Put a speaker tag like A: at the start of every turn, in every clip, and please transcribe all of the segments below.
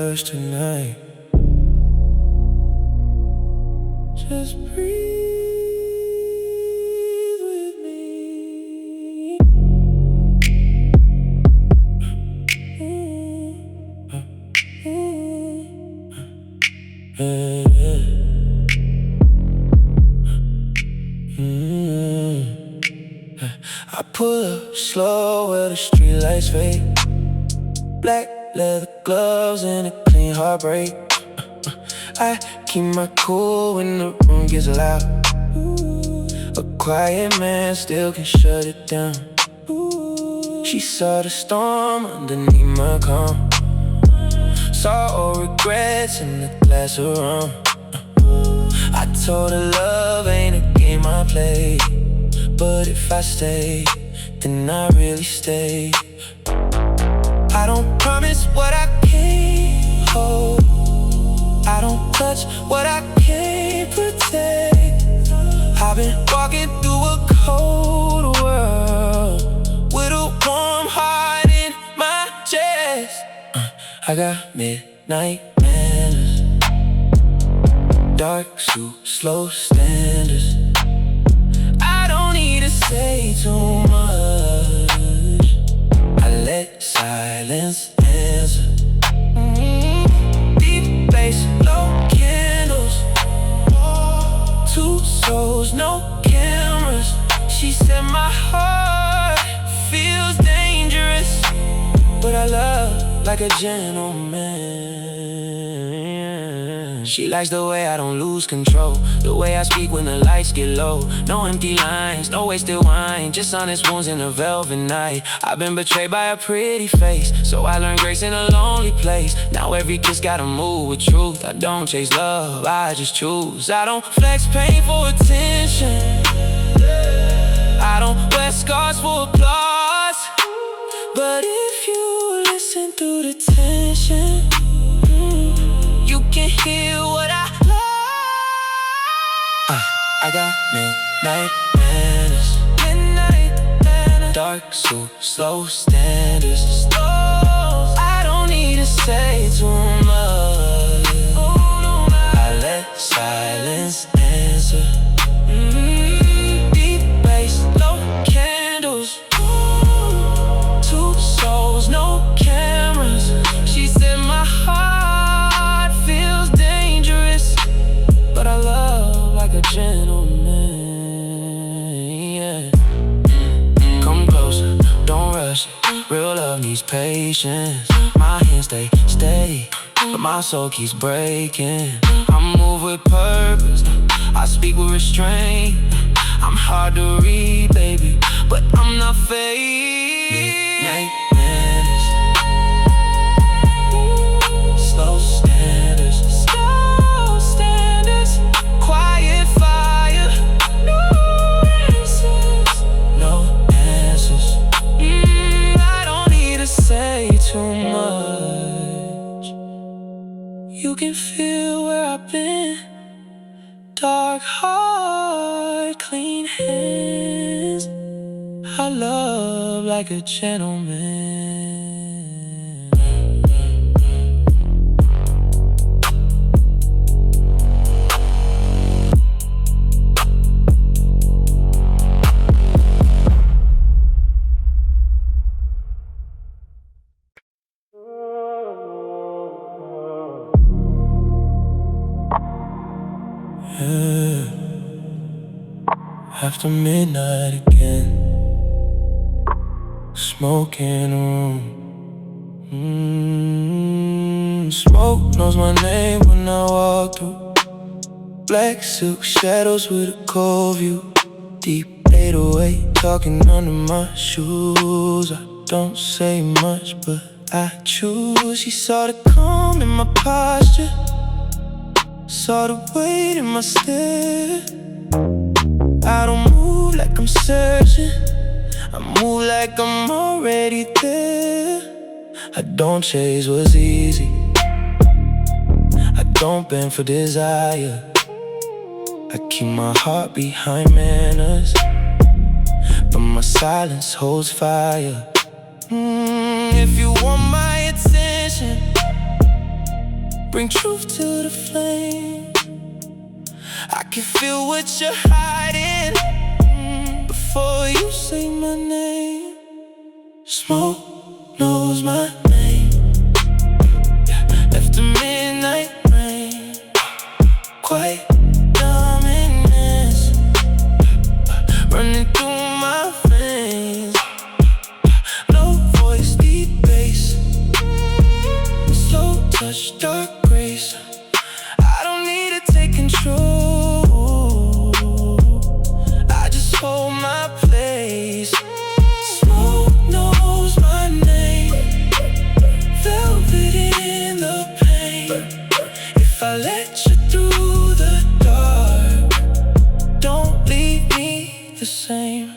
A: yours tonight. Just breathe with me. I pull up slow where the streetlights fade. Black leather gloves and a clean heartbreak. I keep my cool when the room gets loud. A quiet man still can shut it down. She saw the storm underneath my calm. Saw all regrets in the glass of rum. I told her love ain't a game I play, but if I stay, then I really stay. I don't promise what I can't hold. I don't touch what I can't protect. I've been walking through a cold world with a warm heart in my chest. I got midnight manners, dark suit, slow standards. I don't need to say too much. I let silence answer. Deep bass, low candles, two souls, no cameras. She said my heart feels dangerous, but I love like a gentleman. She likes the way I don't lose control, the way I speak when the lights get low. No empty lines, no wasted wine, just honest wounds in a velvet night. I've been betrayed by a pretty face, so I learned grace in a lonely place. Now every kiss gotta move with truth. I don't chase love, I just choose. I don't flex pain for attention. I don't wear scars for applause. But if you listen through the tension, you can hear what I love. I got midnight manners, dark suit, slow standards. I don't need to say too much. I let silence answer. Deep bass, low candles, two souls, no cameras. She said my heart feels dangerous, but I love like a gentleman, yeah. Come closer, don't rush it. Real love needs patience. My hands stay steady, but my soul keeps breaking. I move with purpose, I speak with restraint. I'm hard to read, baby, but I'm not fake. Midnight manners, slow standards, quiet fire, no answers, no answers. I don't need to say too much. You can feel where I've been. Dark heart, clean hands. I love like a gentleman. After midnight again, smoke in the room. Smoke knows my name when I walk through. Black silk shadows with a cold view. Deep 808 talking under my shoes. I don't say much, but I choose. She saw the calm in my posture, saw the weight in my stare. I don't move like I'm searching, I move like I'm already there. I don't chase what's easy, I don't bend for desire. I keep my heart behind manners, but my silence holds fire. If you want my attention, bring truth to the flame. I can feel what you're hiding before you say my name. Smoke knows my name. After midnight rain, quiet dominance running through my veins. Low voice, deep bass, slow touch, dark grace. I don't need to take control, I just hold my place. Smoke knows my name, velvet in the pain. If I let you through the dark, don't leave me the same.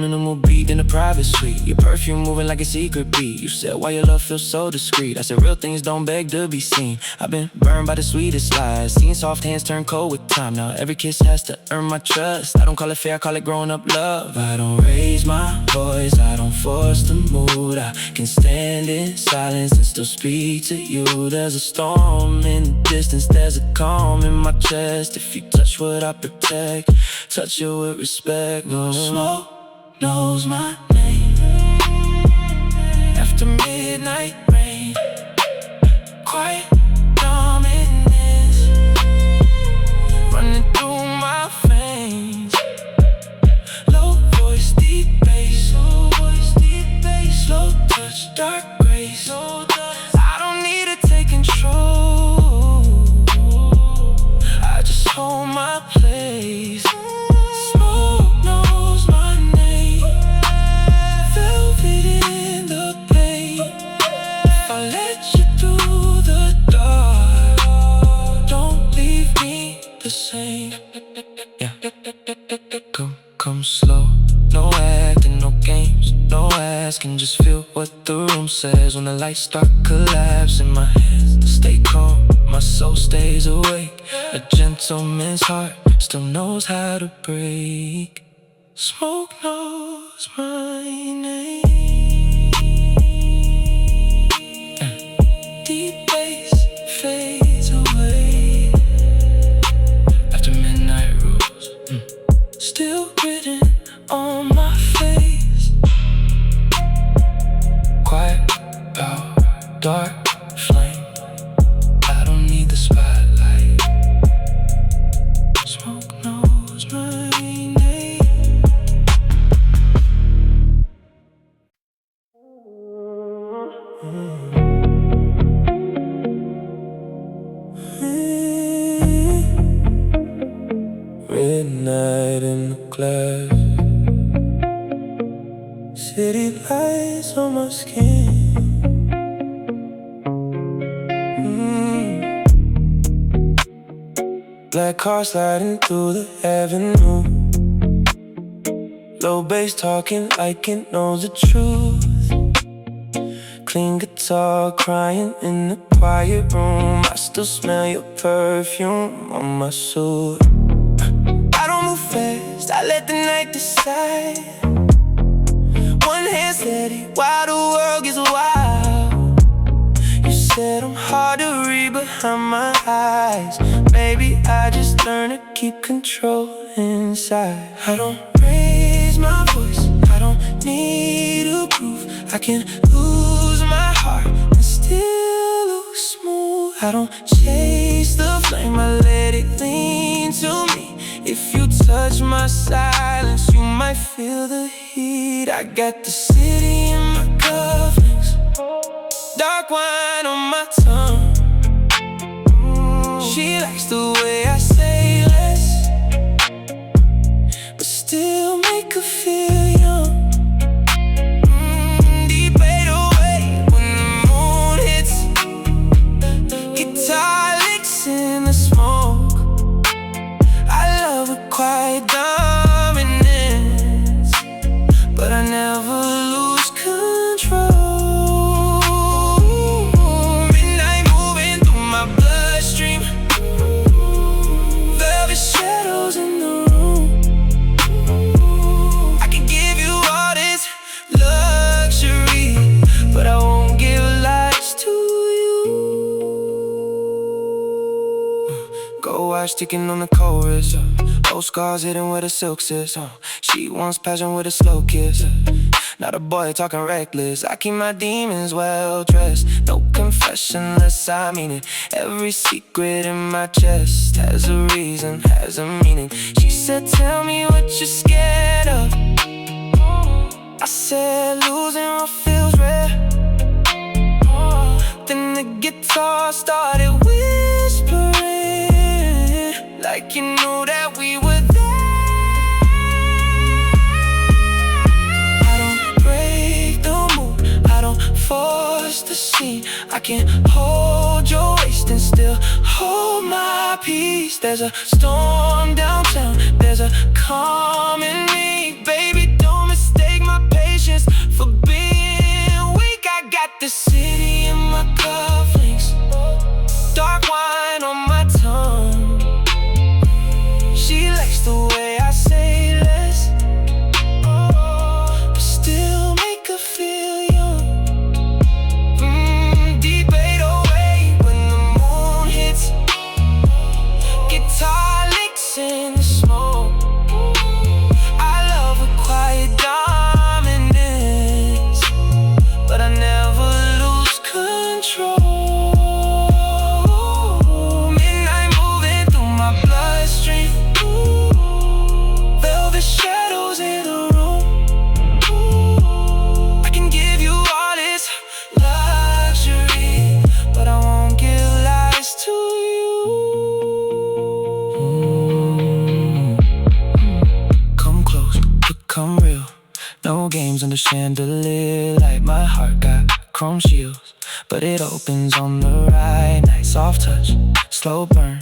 A: Minimal beat in a private suite, your perfume moving like a secret beat. You said why your love feels so discreet. I said real things don't beg to be seen. I've been burned by the sweetest lies, seen soft hands turn cold with time. Now every kiss has to earn my trust. I don't call it fair, I call it growing up love. I don't raise my voice, I don't force the mood. I can stand in silence and still speak to you. There's a storm in the distance, there's a calm in my chest. If you touch what I protect, touch it with respect. No smoke knows my name. After midnight rain, quiet dominance running through my veins. Low voice, deep bass, slow touch, dark grace. I don't need to take control, I just hold my place. Smoke knows my name, velvet in the pain. If I let you through the dark, don't leave me the same. Yeah. Come slow, no acting, no games, no asking. Just feel what the room says when the lights start collapsing. My hands stay calm, my soul stays awake. A gentleman's heart still knows how to break. Smoke knows my name. Deep bass fades away after midnight rules, still written on my face. Quiet power, dark flame. I don't need the spotlight. Smoke knows my name. Midnight in the class, city lights on my skin. Black car sliding through the avenue, low bass talking like it knows the truth. Clean guitar crying in the quiet room. I still smell your perfume on my suit. I don't move fast, I let the night decide. One hand steady while the world gets wild. You said I'm hard to read behind my eyes. Maybe I just learned to keep control inside. I don't raise my voice, I don't need to prove. I can lose my heart and still look smooth. I don't chase the flame, I let it lean to me. If you touch my silence, you might feel the heat. I got the city in my cufflinks, dark wine on my tongue. She likes the way I say less, but still make her feel young. Deep 808 when the moon hits, guitar licks in the smoke. I love a quiet dominance, but I never lose control. Midnight moving through my bloodstream, velvet shadows in the room. I can watch ticking on the chorus. Old scars hidden where the silks is. She wants passion with a slow kiss. Not a boy talking reckless. I keep my demons well dressed. No confession unless I mean it. Every secret in my chest has a reason, has a meaning. She said, tell me what you're scared of. I said, losing what feels rare. Then the guitar started whispering, like you knew that we were there. I don't break the mood, I don't force the scene. I can hold your waist and still hold my peace. There's a storm downtown, there's a calm in me. Baby, don't mistake my patience for being weak. I got the city in my cufflinks, dark wine on my tongue. She likes the way I say less, but still make her feel young. Deep 808 when the moon hits, guitar licks in the smoke. I love a quiet dominance, but I never lose control. Midnight moving through my bloodstream, velvet shadows in the room. I can give you all this luxury, but I won't give lies to you. Come close, become real. No games under chandelier. Like my heart got chrome shields, but it opens on the right night. Soft touch, slow burn.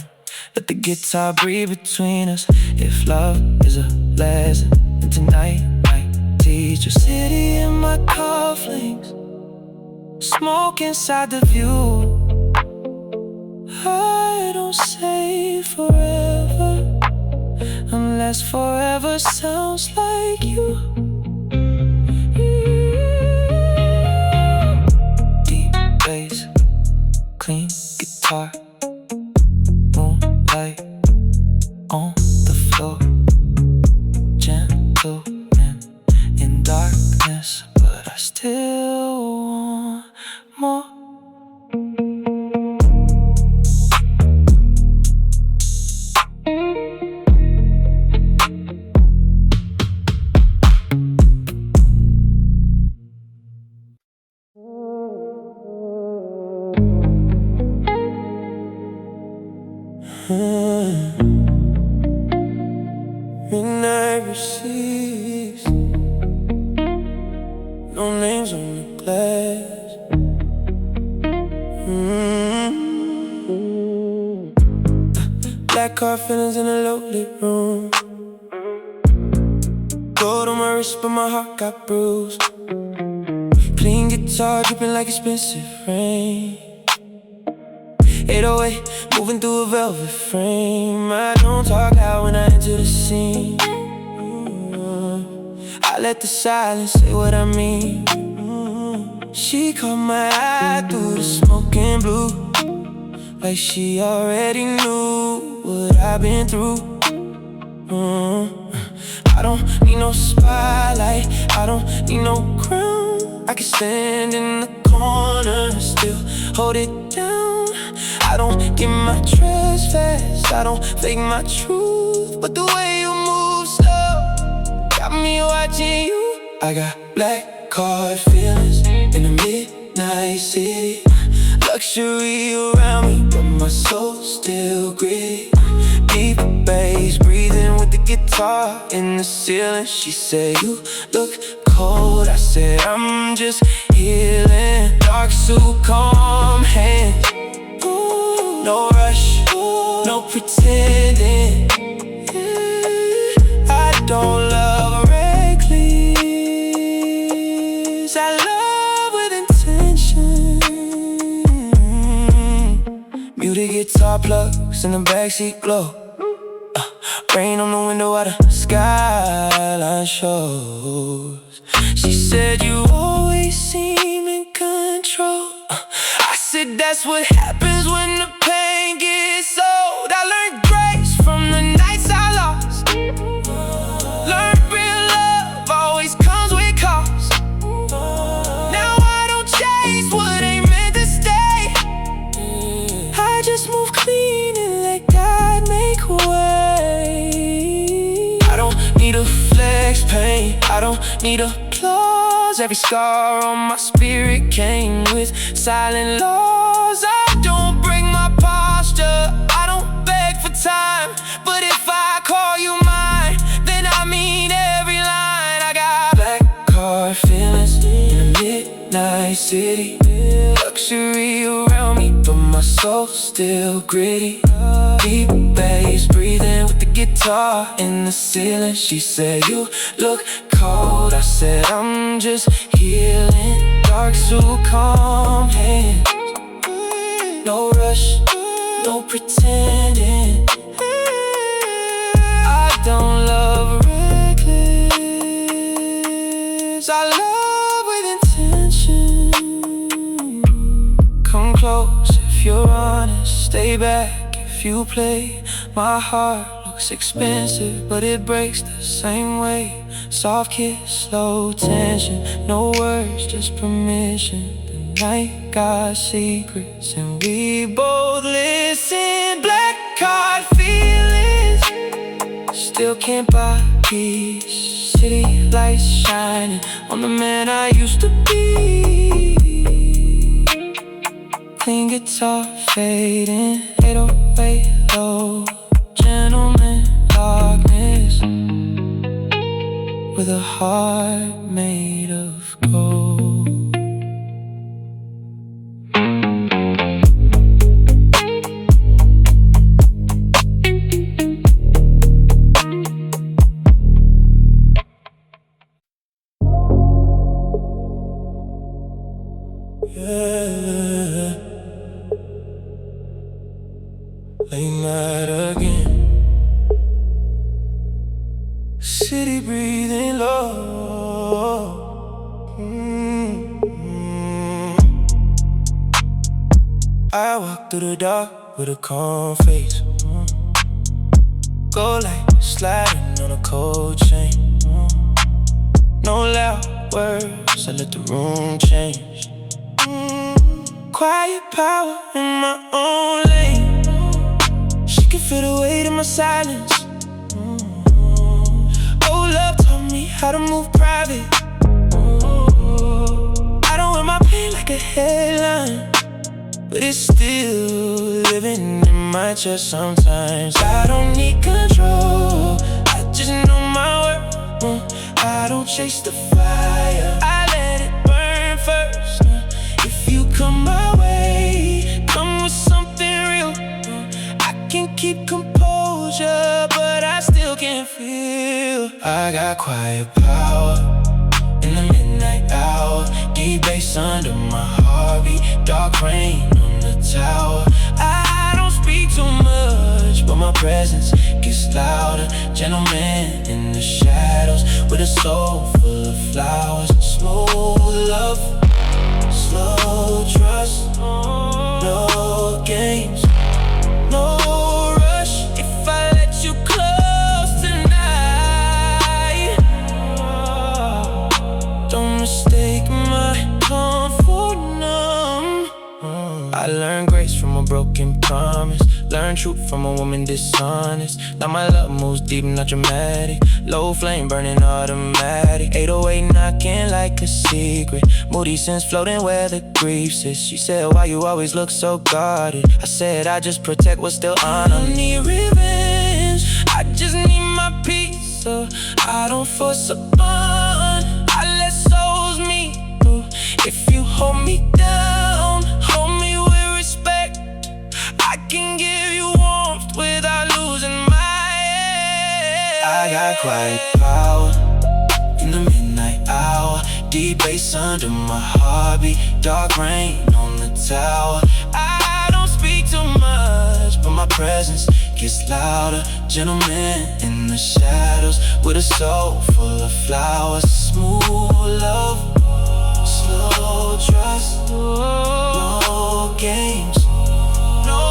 A: Let the guitar breathe between us. If love is a lesson, then tonight might teach us. City in my cufflinks, smoke inside the view. I don't say forever unless forever sounds like you. Deep bass, clean guitar, moonlight on the floor. Gentleman in darkness, but I still want more. Midnight receives, no names on the glass. Black car feelings in a lonely room. Gold on my wrist, but my heart got bruised. Clean guitar dripping like expensive rain. 808, moving through a velvet frame. I don't talk loud when I enter the scene. I let the silence say what I mean. She caught my eye through the smoke and blue, like she already knew what I've been through. I don't need no spotlight, I don't need no crown. I can stand in the corner, still hold it down. I don't get my trust fast, I don't fake my truth, but the way you move slow got me watching you. I got black card feelings in the midnight city. Luxury around me, but my soul's still gritty. Deep bass, breathing with the guitar in the ceiling. She said, you look cold. I said, I'm just healing. Dark suit, calm hands. No rush, no pretending. I don't love reckless, I love with intention. Muted guitar plugs in the backseat glow. Rain on the window while the skyline shows. She said, you always seem in control. I said, that's what happens when the pain gets old. I learned grace don't need applause. Every scar on my spirit came with silent laws. I don't break my posture, I don't beg for time. But if I call you mine, then I mean every line. I got black card feelings in a midnight city. Luxury around me, but my soul's still gritty. Deep bass breathing with the guitar in the ceiling. She said, you look cold. I said, I'm just healing. Dark, so calm hands. No rush, no pretending. I don't love reckless, I love with intention. Come close if you're honest, stay back if you play. My heart looks expensive, but it breaks the same way. Soft kiss, slow tension, no words, just permission. The night got secrets and we both listen. Black card feelings, still can't buy peace. City lights shining on the man I used to be. Clean guitar fading, 808 low. Gentleman darkness with a heart made of gold. Yeah. Late night again. City breathing low. I walk through the dark with a calm face. Go like sliding on a cold chain. No loud words, I let the room change. Quiet power in my own lane. She can feel the weight in my silence. Oh, love taught me how to move private. I don't wear my pain like a headline, but it's still living in my chest sometimes. I don't need control, I just know my worth. I don't chase the fire, I let it burn first. If you come my way, come with something real. I can keep composure, but I still can't feel. I got quiet power in the midnight hour. Deep bass under my heartbeat, dark rain on the tower. I don't speak too much, but my presence gets louder. Gentleman in the shadows with a soul full of flowers. Smooth love, slow trust, no games, no rush. If I let you close tonight, don't mistake my comfort numb. I learned grace from a broken promise, learn truth from a woman dishonest. Now my love moves deep, not dramatic. Low flame burning automatic. 808 knocking like a secret. Moody sense floating where the grief sits. She said, why you always look so guarded? I said, I just protect what's still on. I don't need revenge, I just need my peace. So I don't force a bond, I let souls meet. If you hold me down, hold me with respect. I can give you warmth without losing my head. I got quiet power in the midnight hour. Deep bass under my heartbeat, dark rain on the tower. I don't speak too much, but my presence gets louder. Gentleman in the shadows with a soul full of flowers. Smooth love, slow trust, no games, no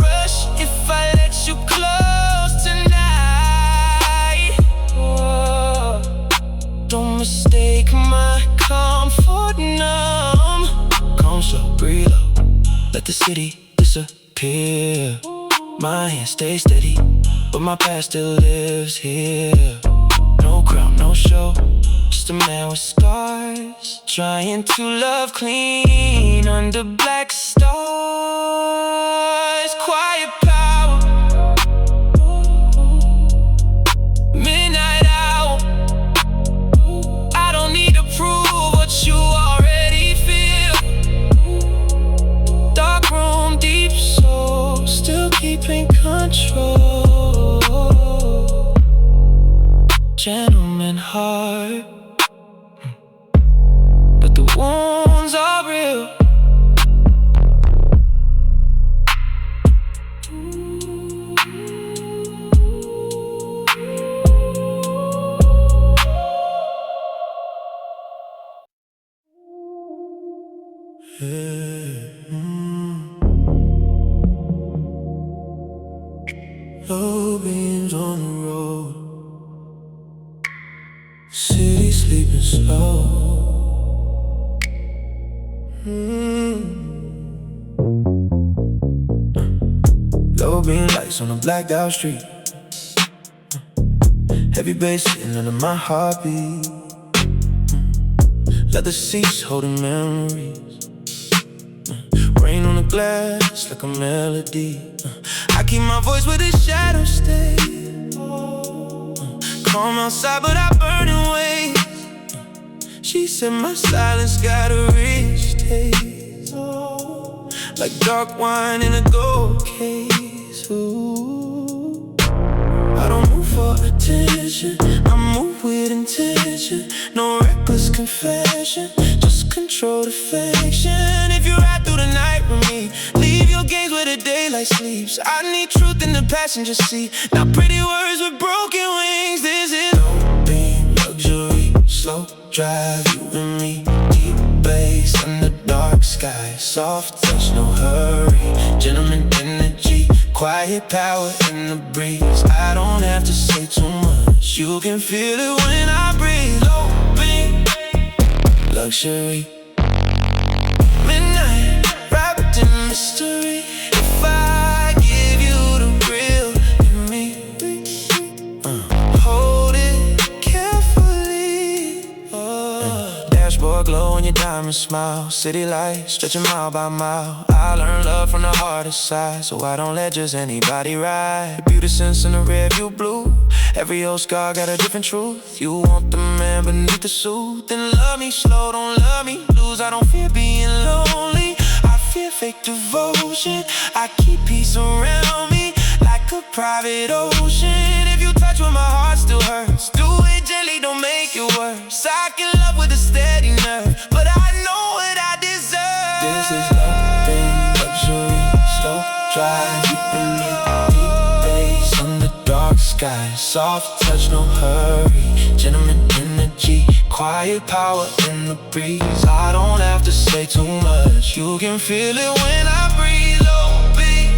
A: rush. If I let you close tonight, don't mistake my comfort numb. Come slow, breathe low, let the city disappear. My hand stays steady, but my past still lives here. No crown, no show, just a man with scars, trying to love clean under black stars. Quiet power, midnight hour. I don't need to prove what you already feel. Dark room, deep soul, still keeping control. Gentleman heart, but the wounds are real. Low beams on the road, city sleeping slow. Low beam lights on a blacked out street, heavy bass sitting under my heartbeat. Leather seats holding memories, rain on the glass like a melody. I keep my voice where the shadows stay. Calm outside but I burn in waves. She said my silence got a rich taste, like dark wine in a gold case. Ooh. I don't move for attention, I move with intention. No reckless confession, just controlled affection. If you ride through the night with me, leave your games where the daylight sleeps. I need truth in the passenger seat, not pretty words with broken wings. This is low beam luxury, slow drive, you and me. Deep bass under dark sky, soft touch, no hurry. Gentleman energy, quiet power in the breeze. I don't have to say too much, you can feel it when I breathe. Low beam luxury, midnight wrapped in mystery. If I give you the real in me, hold it carefully. Dashboard glow on your diamond smile, city lights stretching mile by mile. I learned love from the hardest side, so I don't let just anybody ride. Beauty sense in the rearview blue, every old scar got a different truth. You want the man beneath the suit, then love me slow, don't love me lose. I don't fear being lonely, I fear fake devotion. I keep peace around me like a private ocean. If you touch where my heart still hurts, do it gently, don't make it worse. I can love with a steady nerve, but I know what I deserve. This is nothing luxury, slow drive, you and me. Deep bass under dark sky, soft touch, no hurry. Gentleman energy, quiet power in the breeze. I don't have to say too much, you can feel it when I breathe. Low beat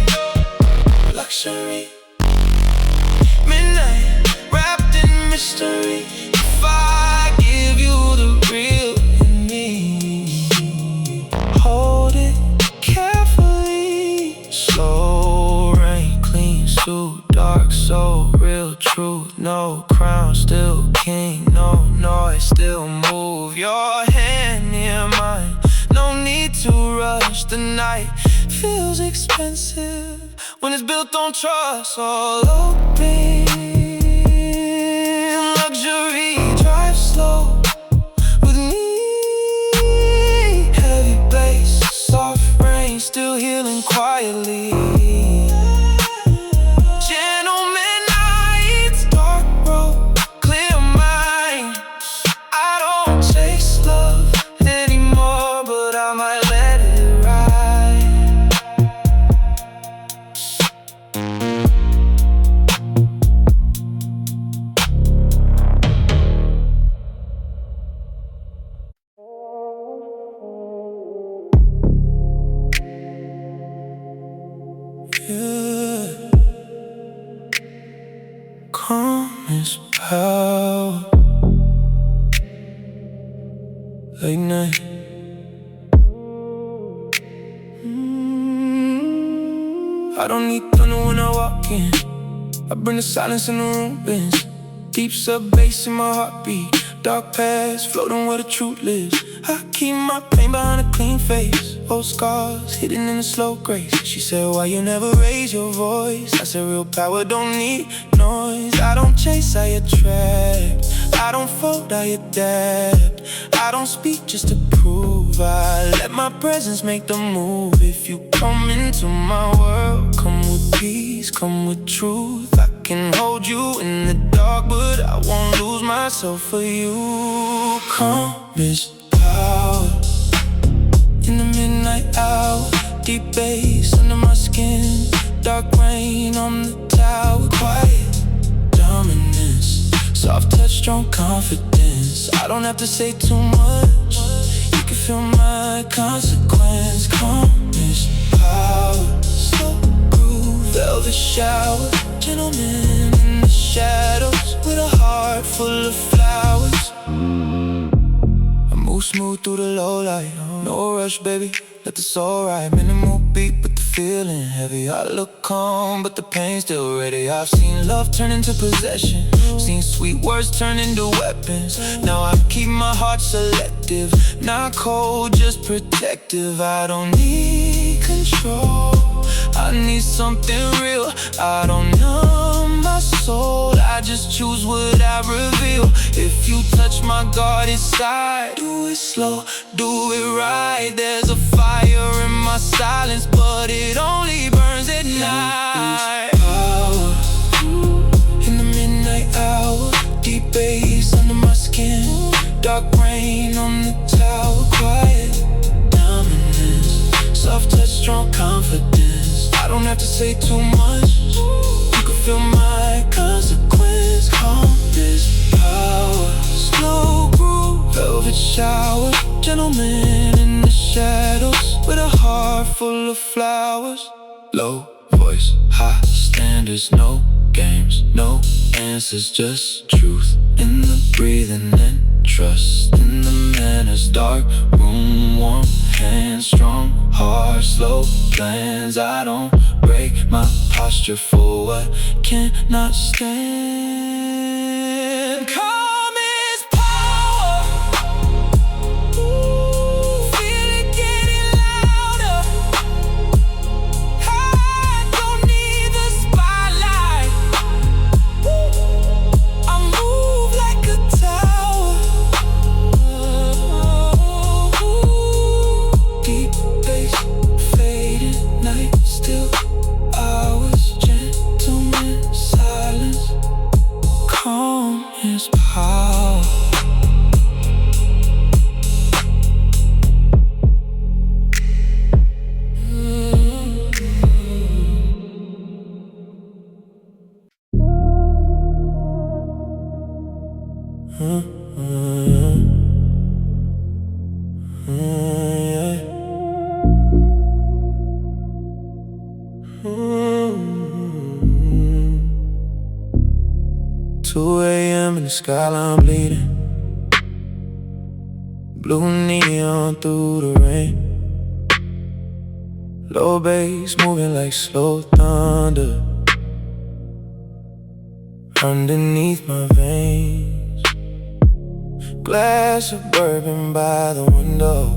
A: luxury, midnight wrapped in mystery. If I give you the real in me, hold it carefully. Slow rain, clean suit, dark soul, real truth. No crown, still king, no noise, still move your hand near mine. No need to rush, the night feels expensive when it's built on trust. All open luxury, drive slow with me. Heavy bass, soft rain, still healing quietly. Gentleman nights, dark road, clear mind. I don't chase love anymore, but I might let it ride. Yeah. Calm is power, late night. I don't need thunder when I walk in, I bring the silence in the room bends. Deep sub bass in my heartbeat, Dark past, floating where the truth lives. I keep my pain behind a clean face. Old scars hidden in a slow grace. She said, why you never raise your voice? I said, real power don't need noise. I don't chase, I attract. I don't fold, I adapt. I don't speak just to prove. I let my presence make the move. If you come into my world, come with peace, come with truth. I can hold you in the dark, but I won't lose myself for you. Calm is power in the midnight hour. Deep bass under my skin. Dark rain on the tower. Quiet dominance. Soft touch, strong confidence. I don't have to say too much. You can feel my consequence. Calm is power. Slow groove, velvet shower. Gentleman in the shadows with a heart full of flowers. I move smooth through the low light. No rush, baby, let the soul ride. Minimal beat, but the feeling heavy. I look calm, but the pain's still ready. I've seen love turn into possession, seen sweet words turn into weapons. Now I keep my heart selective, not cold, just protective. I don't need control, I need something real. I don't numb my soul, I just choose what I reveal. If you touch my guarded side, do it slow, do it right. There's a fire in my silence, but it only burns at night. Power in the midnight hour. Deep bass under my skin. Dark rain on the tower. Quiet dominance. Soft touch, strong confidence. I don't have to say too much. You can feel my consequence. Calm is power. Slow groove, velvet shower. Gentleman in the shadows with a heart full of flowers. Low voice, high standards. No games, no answers, just truth in the breathing and trust in the manners. Dark room, warm hands, strong heart, slow plans. I don't break my posture for what cannot stand. Calm is power. Ooh, feel it getting louder. I don't need the spotlight. I move like a tower. Deep bass, fading night, still hours, gentleman silence. Calm is power. Yeah. 2 a.m. in the skyline bleeding. Blue neon through the rain. Low bass moving like slow thunder underneath my veins. Glass of bourbon by the window.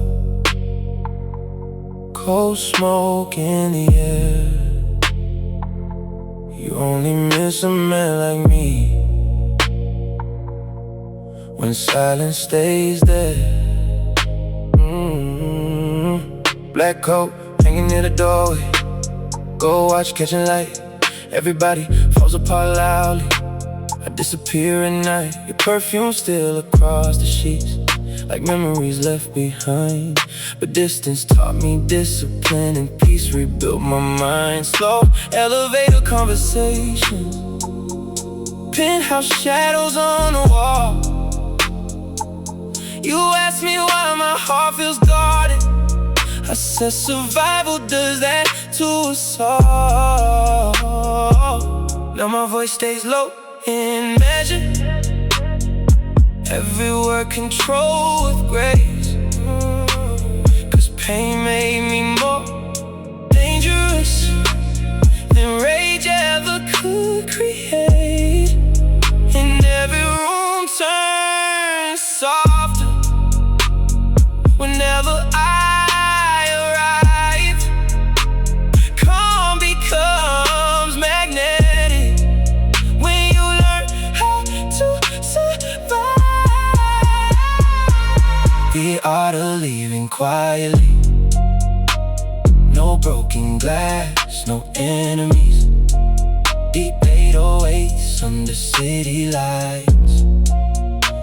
A: Cold smoke in the air. You only miss a man like me when silence stays there. Black coat hanging near the doorway. Go watch catching light. Everybody falls apart loudly. I disappear at night. Your perfume still across the sheets, like memories left behind. But distance taught me discipline, and peace rebuilt my mind. Slow elevator conversations, penthouse shadows on the wall. You asked me why my heart feels guarded. I said survival does that to us all. Now my voice stays low in measure, every word controlled with grace. Cause pain made me more dangerous than rage ever could create. And every room turns quietly. No broken glass, no enemies. Deep 808s under city lights,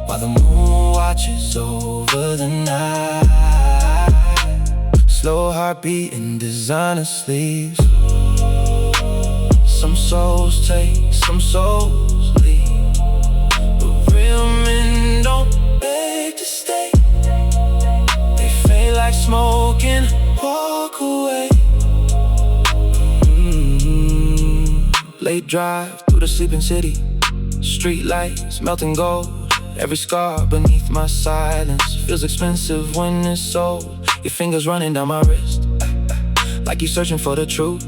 A: while the moon watches over the night. Slow heartbeat in designer sleeves. Some souls take, some souls leave, but real men don't beg to stay. They fade like smoke and walk away. Late drive through the sleeping city, street lights melting gold. Every scar beneath my silence feels expensive when it's sold. Your fingers running down my wrist, like you're searching for the truth.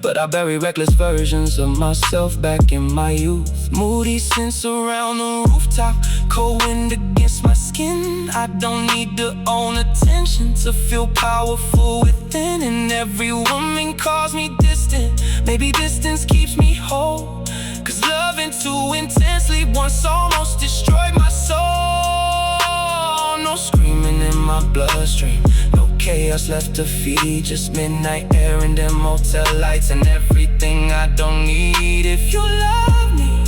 A: But I bury reckless versions of myself back in my youth. Moody scents around the rooftop, cold wind against my skin. I don't need to own attention to feel powerful within. And every woman calls me distant. Maybe distance keeps me whole, 'cause loving too intensely once almost destroyed my soul. No screaming in my bloodstream, no chaos left to feed, just midnight air and dim motel lights and everything I don't need. If you love me,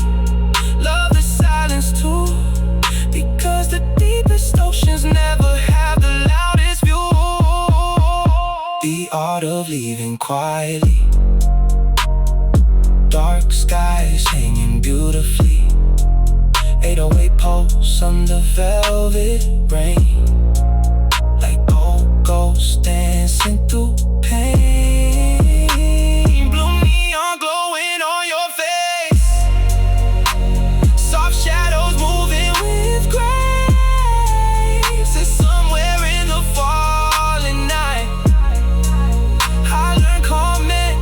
A: love the silence too, because the deepest oceans never have the loudest view. The art of leaving quietly, dark skies hanging beautifully. 808 pulse under velvet rain, like old ghosts dancing through pain. Blue neon glowing on your face, soft shadows moving with grace. And somewhere in the falling night, I learned calm and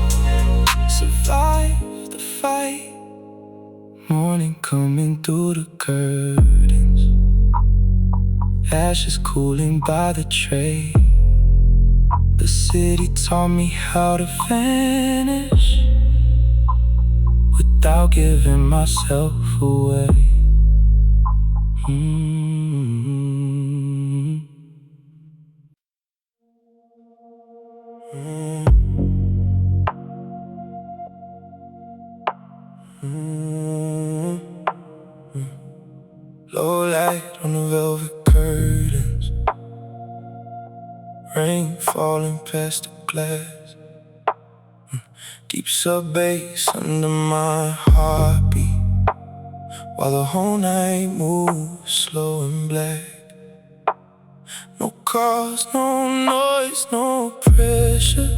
A: survive the fight. Morning coming through the curtains, ashes cooling by the tray. The city taught me how to vanish without giving myself away. Low light on the velvet curtains, rain falling past the glass. Deep sub-bass under my heartbeat, while the whole night moves slow and black. No cars, no noise, no pressure,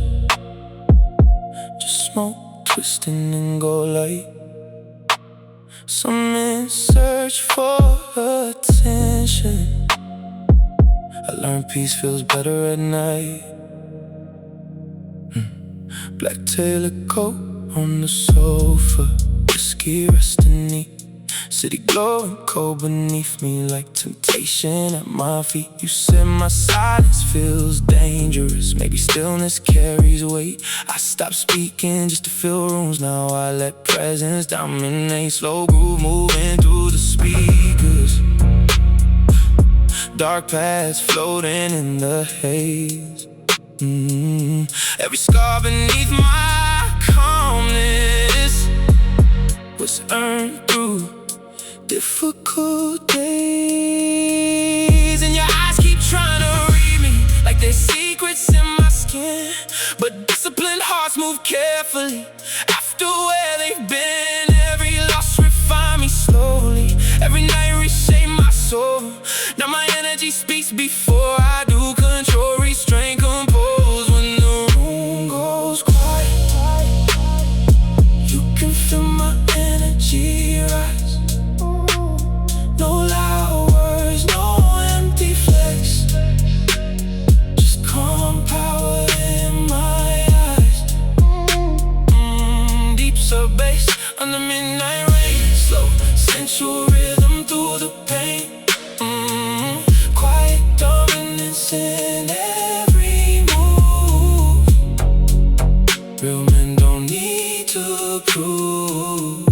A: just smoke twisting and go light. Some men search for attention. I learned peace feels better at night. Black tailored coat on the sofa, whiskey resting neat. City glowing cold beneath me like temptation at my feet. You said my silence feels dangerous, maybe stillness carries weight. I stopped speaking just to fill rooms, now I let presence dominate. Slow groove moving through the speakers, dark paths floating in the haze. Every scar beneath my calmness was earned through difficult days. And your eyes keep trying to read me like there's secrets in my skin, but disciplined hearts move carefully after where they've been. Every loss refine me slowly, every night reshape my soul. Now my energy speaks before I do, control, restrain, compose. When the room goes quiet, you can feel my energy rise. No loud words, no empty flex, just calm power in my eyes. Deep sub-bass under midnight rain, slow sensual rhythm through the pain. Quiet dominance in every move. Real men don't need to prove.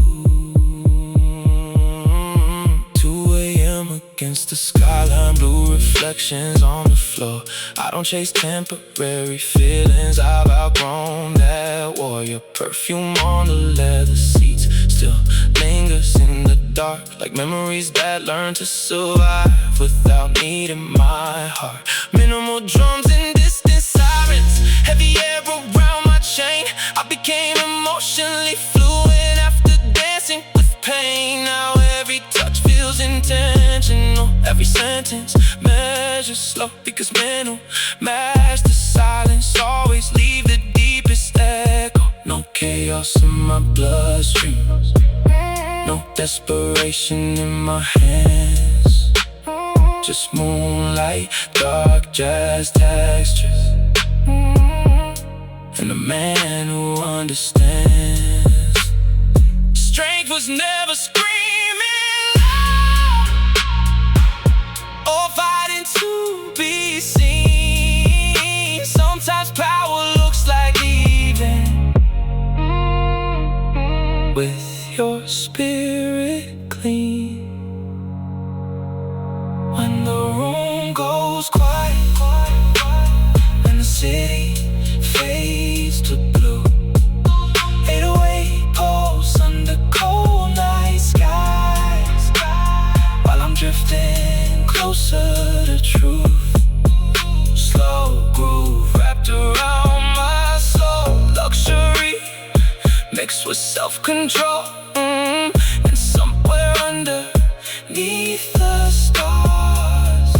A: 2 a.m. against the skyline, blue reflections on the floor. slow. I don't chase temporary feelings, I've outgrown that war. Your perfume on the leather seats still lingers in the dark, like memories that learn to survive without needing my heart. Minimal drums and distant sirens, heavy air around my chain. I became emotionally fluent after dancing with pain. Now every touch feels intentional, every sentence measured slow, because men who match the silence always leave the deepest echo. No chaos in my bloodstream, no desperation in my hands, just moonlight, dark jazz textures, and a man who understands. Strength was never screaming loud or fighting to be seen. Sometimes power looks like leaving with your spirit clean. When the room goes quiet and the city fades to blue, 808 pulse under cold night skies, while I'm drifting closer to truth. Slow groove wrapped around my soul, luxury mixed with self-control. And somewhere underneath the stars,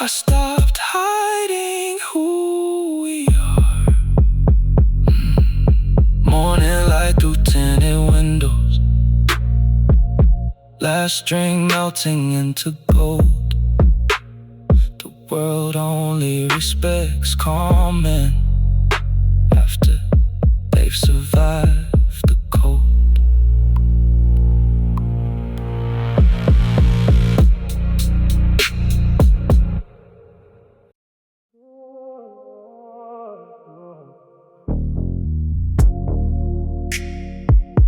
A: I stopped hiding who we are. Morning light through tinted windows, last string melting into gold. The world only respects calm men after they've survived the cold.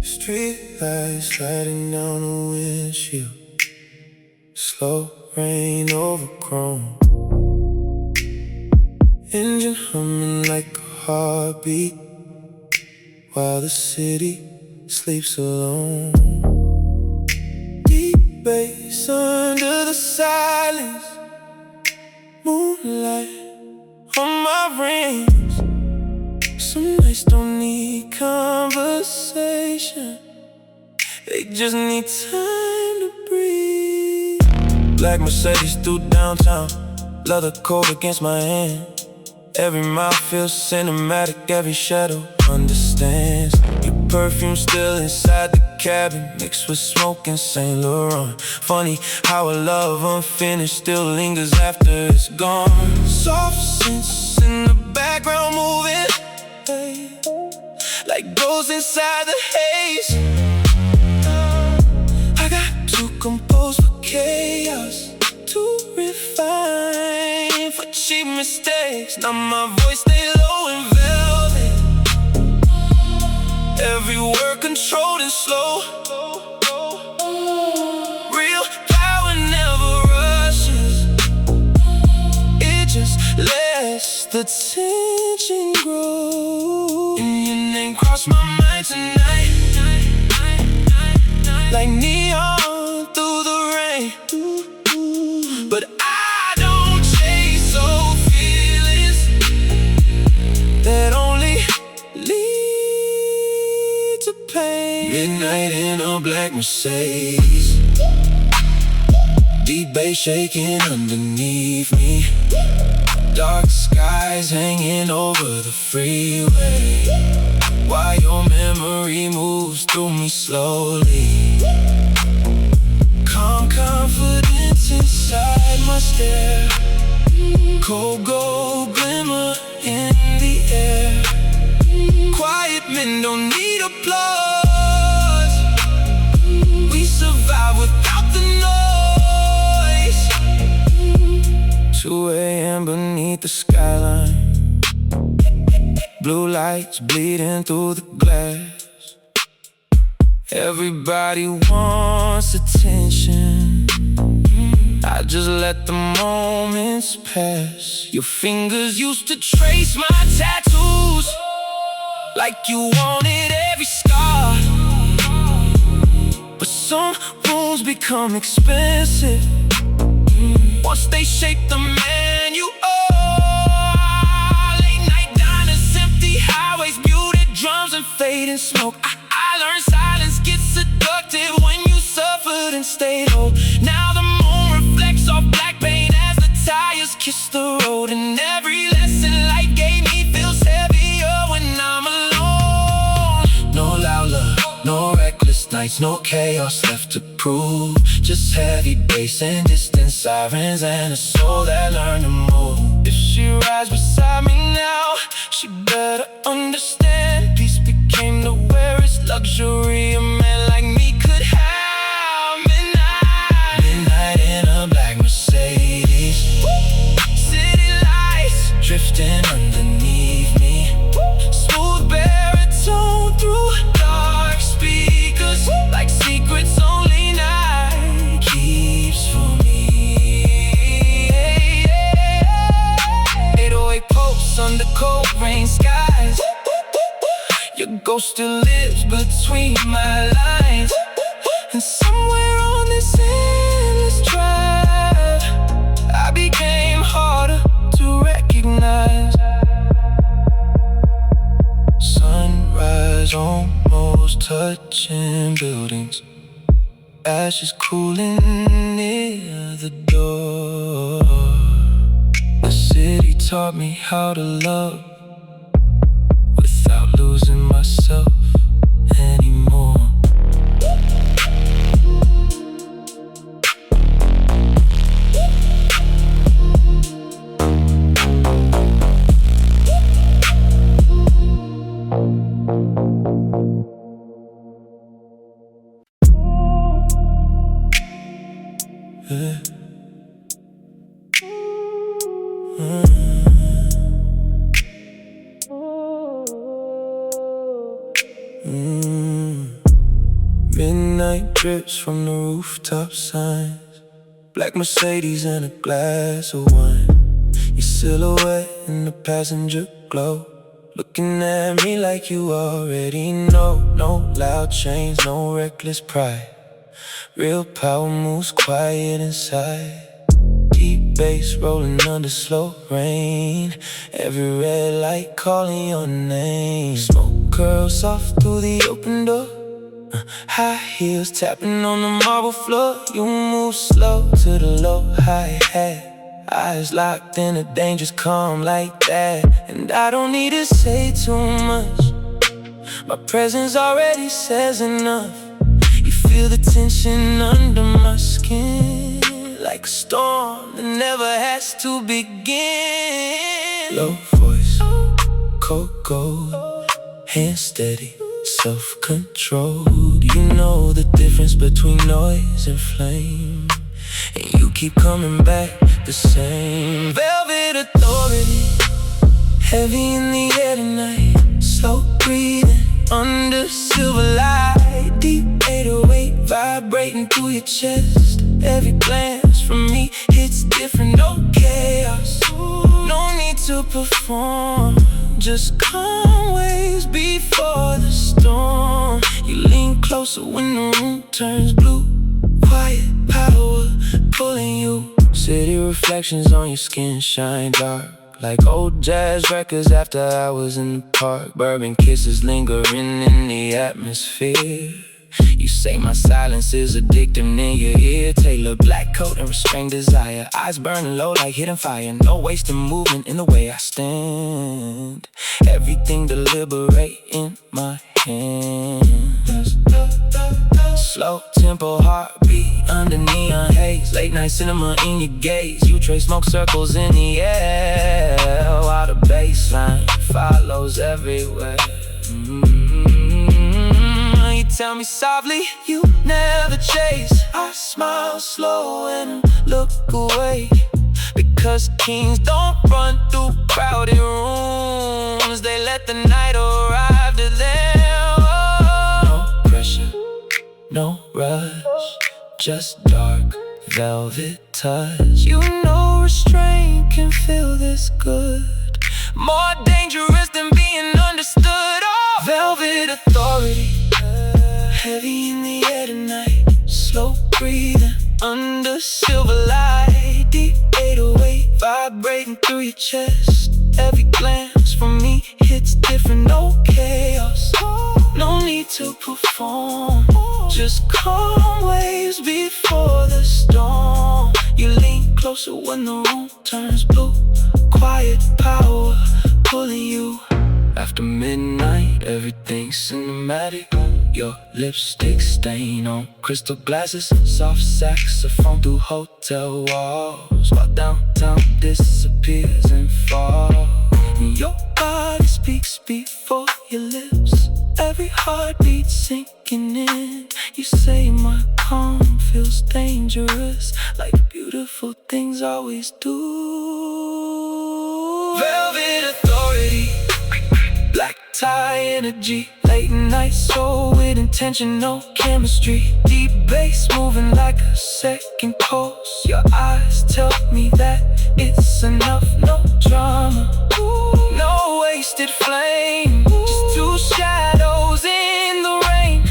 A: Street lights sliding down the windshield, slow rain overgrown, engine humming like a heartbeat, while the city sleeps alone. Deep bass under the silence, moonlight on my rings. Some nights don't need conversation, they just need time to breathe. Black Mercedes through downtown, leather coat against my hand. Every mile feels cinematic, every shadow understands. Your perfume still inside the cabin, mixed with smoke and Saint Laurent. Funny how a love unfinished still lingers after it's gone. Soft scents in the background moving, like ghosts inside the haze. I got too composed for chaos, too refined for cheap mistakes. Now my voice stay low and velvet, every word controlled and slow. Real power never rushes, it just lets the tension grow. And your name crossed my mind tonight, like neon through the rain. But I don't chase old feelings that only lead to pain. Midnight in a black Mercedes, deep bass shaking underneath me, dark skies hanging over the freeway, while your memory moves through me slowly. Calm confidence inside my stare, cold gold glimmer in the air. Quiet men don't need applause, we survive without the noise. 2 a.m. beneath the skyline, blue lights bleeding through the glass. Everybody wants attention, I just let the moments pass. Your fingers used to trace my tattoos, like you wanted every scar. But some wounds become expensive once they shape the man you are. Late night diners, empty highways, muted drums and fading smoke. I learned silence gets seductive when you suffered and stayed whole. Now the moon reflects off black paint as the tires kiss the road. And every lesson life gave me feels heavier when I'm alone. No loud love, no reckless nights, no chaos left to prove. Just heavy bass and distant sirens and a soul that learned to move. If she rides beside me now, she better understand peace became the rarest luxury a man like me could have. Midnight in a black Mercedes, city lights drifting underneath me, smooth baritone through dark speakers, like secrets only night keeps for me. 808 posts under cold rain skies. Your ghost still lives between my lines. And somewhere on this endless drive, I became harder to recognize. Sunrise almost touching buildings, ashes cooling near the door. The city taught me how to love without losing myself anymore. Yeah. Midnight drips from the rooftop signs, black Mercedes and a glass of wine. Your silhouette in the passenger glow, looking at me like you already know. No loud chains, no reckless pride, real power moves quiet inside. Deep bass rolling under slow rain, every red light calling your name. Smoke curls soft through the open door, high heels tapping on the marble floor. You move slow to the low hi-hat, eyes locked in a dangerous calm like that. And I don't need to say too much, my presence already says enough. You feel the tension under my skin, like a storm that never has to begin. Low voice, cold gold, hand steady, self-controlled. You know the difference between noise and flame, and you keep coming back the same. Velvet authority, heavy in the air tonight, slow breathing under silver light. Deep 808 vibrating through your chest, every glance from me hits different. No chaos, no need to perform, just calm waves before the storm. You lean closer when the room turns blue, quiet power pulling you. City reflections on your skin shine dark, like old jazz records after hours in the park. Bourbon kisses lingering in the atmosphere. You say my silence is addictive in your ear. Tailored black coat and restrained desire, eyes burning low like hidden fire. No wasting movement in the way I stand, everything deliberate in my hands. Slow tempo heartbeat under neon haze, late night cinema in your gaze. You trace smoke circles in the air, while the bassline follows everywhere. You tell me softly you never chase. I smile slow and look away, because kings don't run through crowded rooms, they let the night arrive to them. No pressure, no rush, just dark velvet touch. You know restraint can feel this good, more dangerous than being understood. Oh, velvet authority, heavy in the air tonight. Slow breathing under silver light. Deep 808 vibrating through your chest. Every glance from me hits different, no chaos. No need to perform, just calm waves before the storm. You lean closer when the room turns blue. Quiet power pulling you. After midnight, everything's cinematic. Your lipstick stain on crystal glasses. Soft saxophone through hotel walls, while downtown disappears and falls. And your body speaks before your lips. Every heartbeat sinking in. You say my calm feels dangerous, like beautiful things always do. Velvet authority, black tie energy. Late night soul with intentional chemistry. Deep bass moving like a second pulse. Your eyes tell me that it's enough, no drama, no wasted flame. Just two shadows in the rain.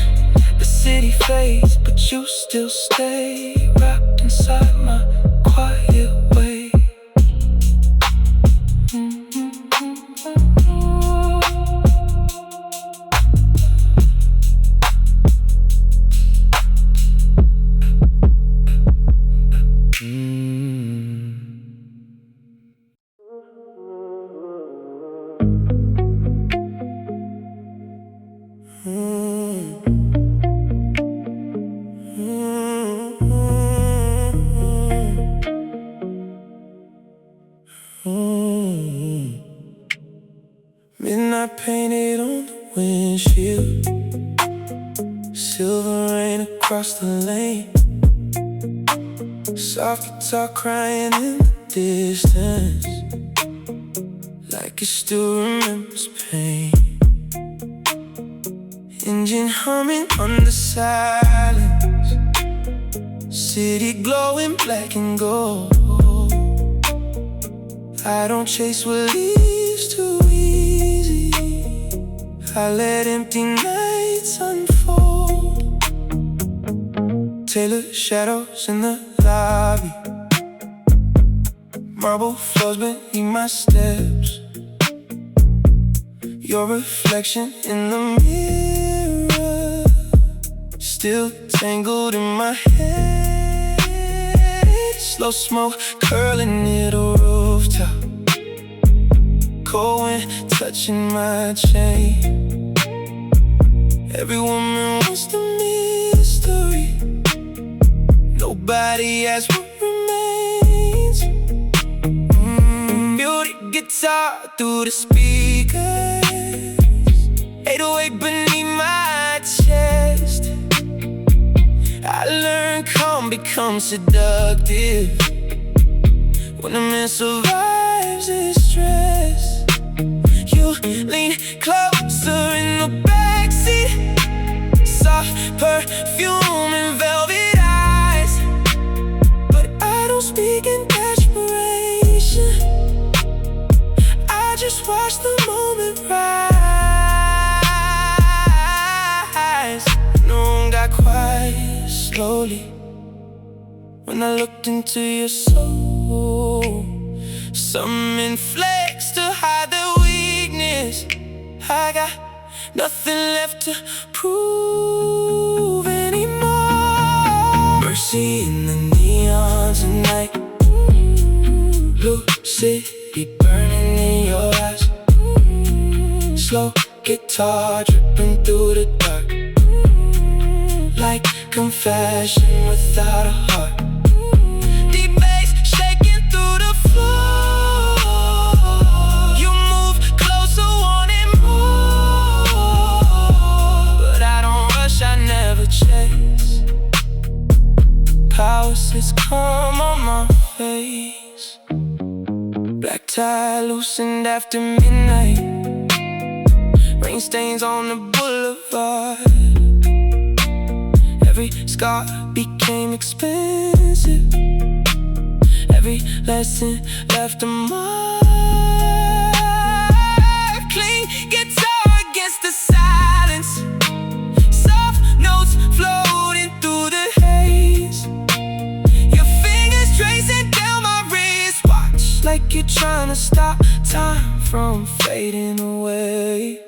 A: The city fades, but you still stay wrapped inside my quiet way. Midnight painted on the windshield, silver rain across the lane. Soft guitar crying in the distance, like it still remembers pain. Engine humming under silence, city glowing black and gold. I don't chase what leaves too easy, I let empty nights unfold. Tailored shadows in the lobby, marble floors beneath my steps. Your reflection in the mirror, still tangled in my head. Slow smoke curling near the rooftop, cold wind touching my chain. Every woman wants the mystery, nobody asks what remains. Muted guitar through the speakers, 808 beneath my chest. I learned calm becomes seductive when a man survives his stress. You lean closer in the backseat, soft perfume and velvet eyes. But I don't speak in desperation, I just watch the moment rise. No one got quiet slowly when I looked into your soul. Some inflex to hide their weakness. I got nothing left to prove anymore. Mercy in the neon tonight, blue city burning in your eyes. Slow guitar dripping through the dark, like confession without a heart. Deep bass shaking through the floor. You move closer, wanting more, but I don't rush, I never chase. Power sits calm on my face. Black tie loosened after midnight, rain stains on the boulevard. Every scar became expensive, every lesson left a mark. Clean guitar against the silence, soft notes floating through the haze. Your fingers tracing down my wristwatch, like you're trying to stop time from fading away.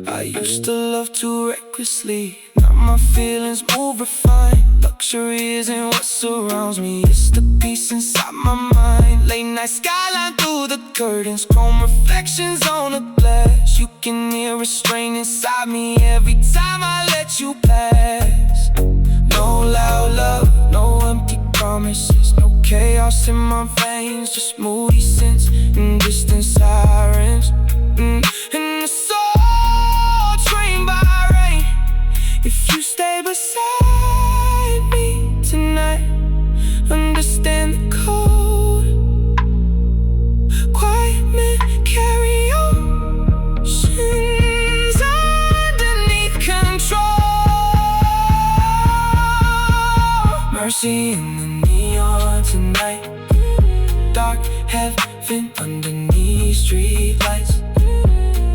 A: I used to love too recklessly, now my feelings move refined. Luxury isn't what surrounds me, it's the peace inside my mind. Late night skyline through the curtains, chrome reflections on the glass. You can hear a strain inside me every time I let you pass. No loud love, no empty promises, no chaos in my veins, just moody scents and distant sirens. And the soul train by rain. If you stay beside me tonight, understand the code. Quiet men carry oceans underneath control. Mercy in the neon tonight, dark heaven underneath street lights.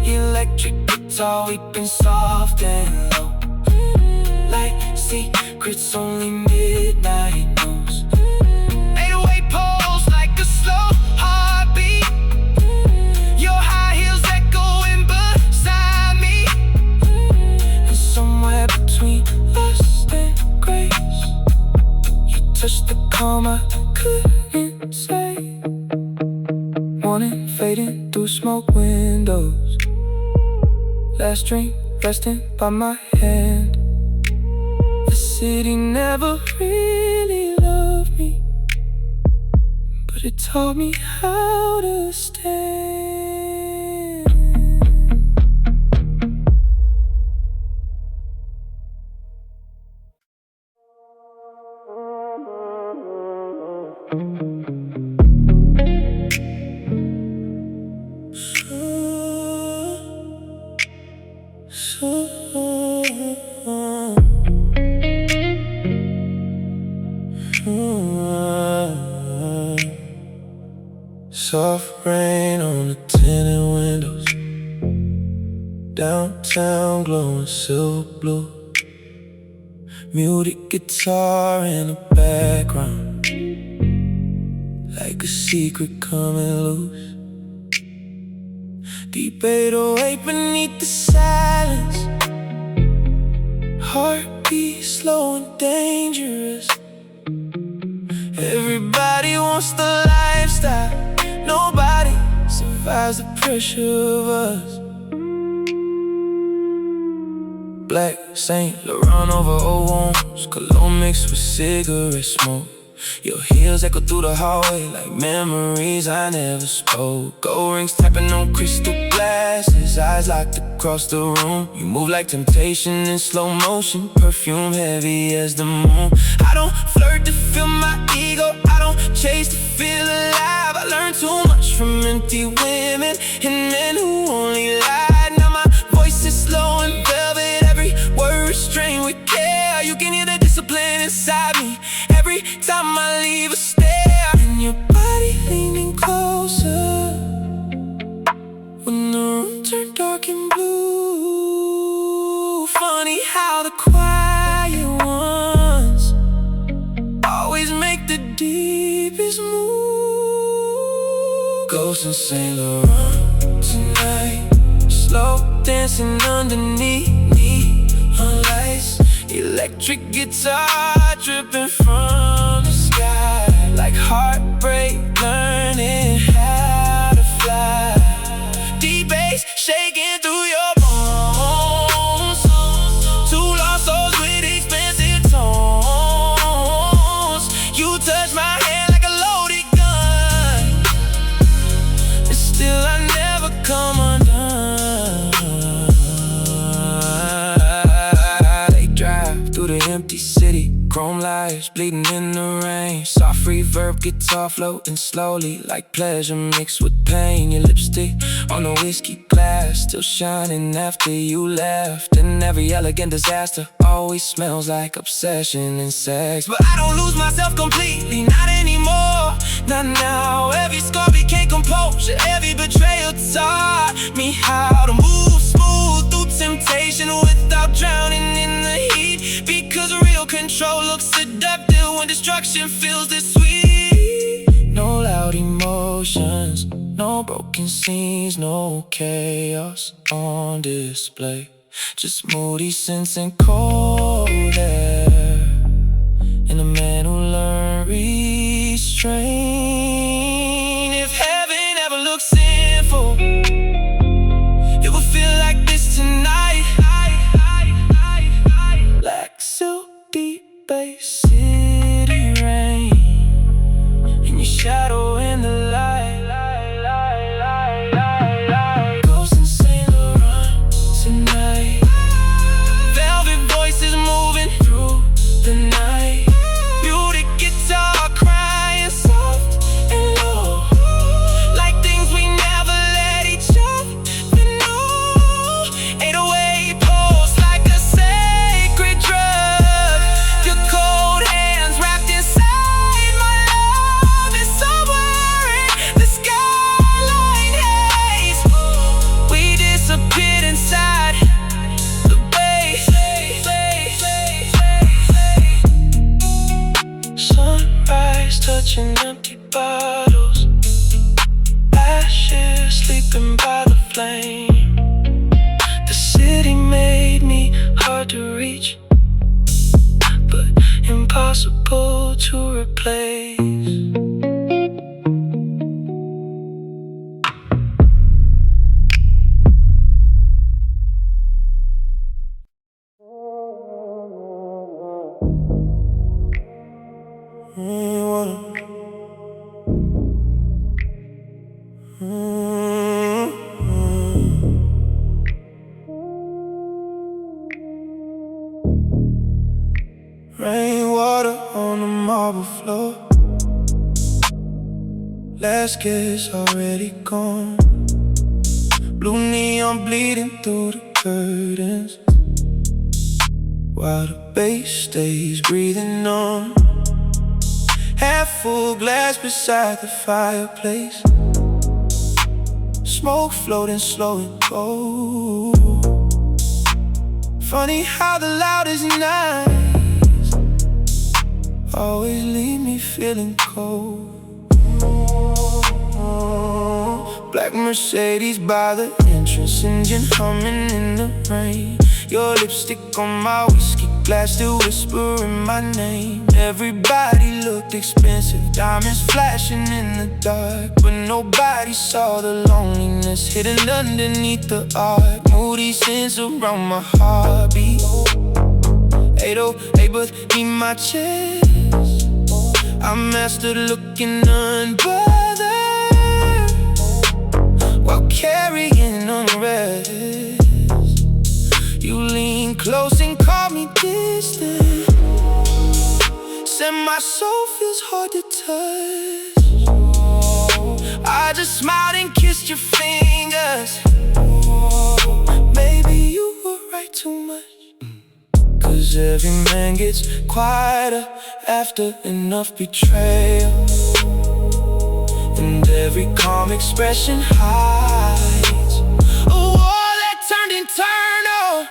A: Electric guitar weeping soft and low, like secrets only midnight knows. 808 pulse like a slow heartbeat, your high heels echoing beside me. And somewhere between lust and grace, you touched the calm I couldn't say. Morning fading through smoke windows, last drink resting by my hand. The city never really loved me, but it taught me how to stand. Soft rain on the tinted windows, downtown glowing silver blue. Muted guitar in the background, like a secret coming loose. Deep 808 beneath the silence, heartbeat slow and dangerous. Everybody wants the lifestyle, nobody survives the pressure of us. Black Saint Laurent over old wounds, cologne mixed with cigarette smoke. Your heels echo through the hallway like memories I never spoke. Gold rings tapping on crystal glasses, eyes locked across the room. You move like temptation in slow motion, perfume heavy as the moon. I don't flirt to fill my ego, I don't chase to feel alive. I learned too much from empty women and men who only lied. Now my voice is slow and velvet, every word strained with care. You can hear the discipline inside me every time I leave a stare. And your body leaning closer when the room turned dark and blue. Funny how the quiet ones always make the deepest move. Ghosts in St. Laurent tonight, slow dancing underneath neon lights. Electric guitar dripping from the sky, like heartbreak learning how to fly. Deep bass shaking through your bones, two lost souls with expensive tones. You touch my hand like a loaded gun, and still I never come undone. They drive through the empty city, chrome lights bleeding in the rain. Soft reverb guitar floating slowly like pleasure mixed with pain. Your lipstick on the whiskey glass, still shining after you left. And every elegant disaster always smells like obsession and sex. But I don't lose myself completely, not anymore. Not now, every scar became composure. Every betrayal taught me how to move smooth through temptation without drowning in the heat. Because real control looks seductive when destruction feels this sweet. No loud emotions, no broken scenes, no chaos on display. Just moody scents and cold air, and a man who learned restraint. If heaven ever looks sinful, it will feel like this tonight. Like silky bass city rain, and your shadow in the light. Ghosts in Saint Laurent tonight. Velvet voices moving through the night. Muted guitar crying soft and low, like things we never let each other know. 808 pulse like a sacred drug. Your cold hands wrapped inside my love is somewhere in the skyline haze. We disappeared inside the base. Sunrise touching empty bottles, ashes sleeping by the flame. The city made me hard to reach, but impossible to replace. Rainwater on the marble floor, last kiss already gone. Blue neon bleeding through the curtains, while the bass stays breathing on. Half full glass beside the fireplace, smoke floating slow and cold. Funny how the loudest nights always leave me feeling cold. Black Mercedes by the entrance, engine humming in the rain. Your lipstick on my whiskey glass, still whispering my name. Everybody looked expensive, diamonds flashing in the dark, but nobody saw the loneliness hidden underneath the art. Moody scents around my heartbeat. 808 but need my chest. I mastered looking unbothered while carrying unrest. You lean close and call me distant, said my soul feels hard to touch. I just smiled and kissed your fingers. Maybe you were right too much. 'Cause every man gets quieter after enough betrayal, and every calm expression hides a war that turned internal.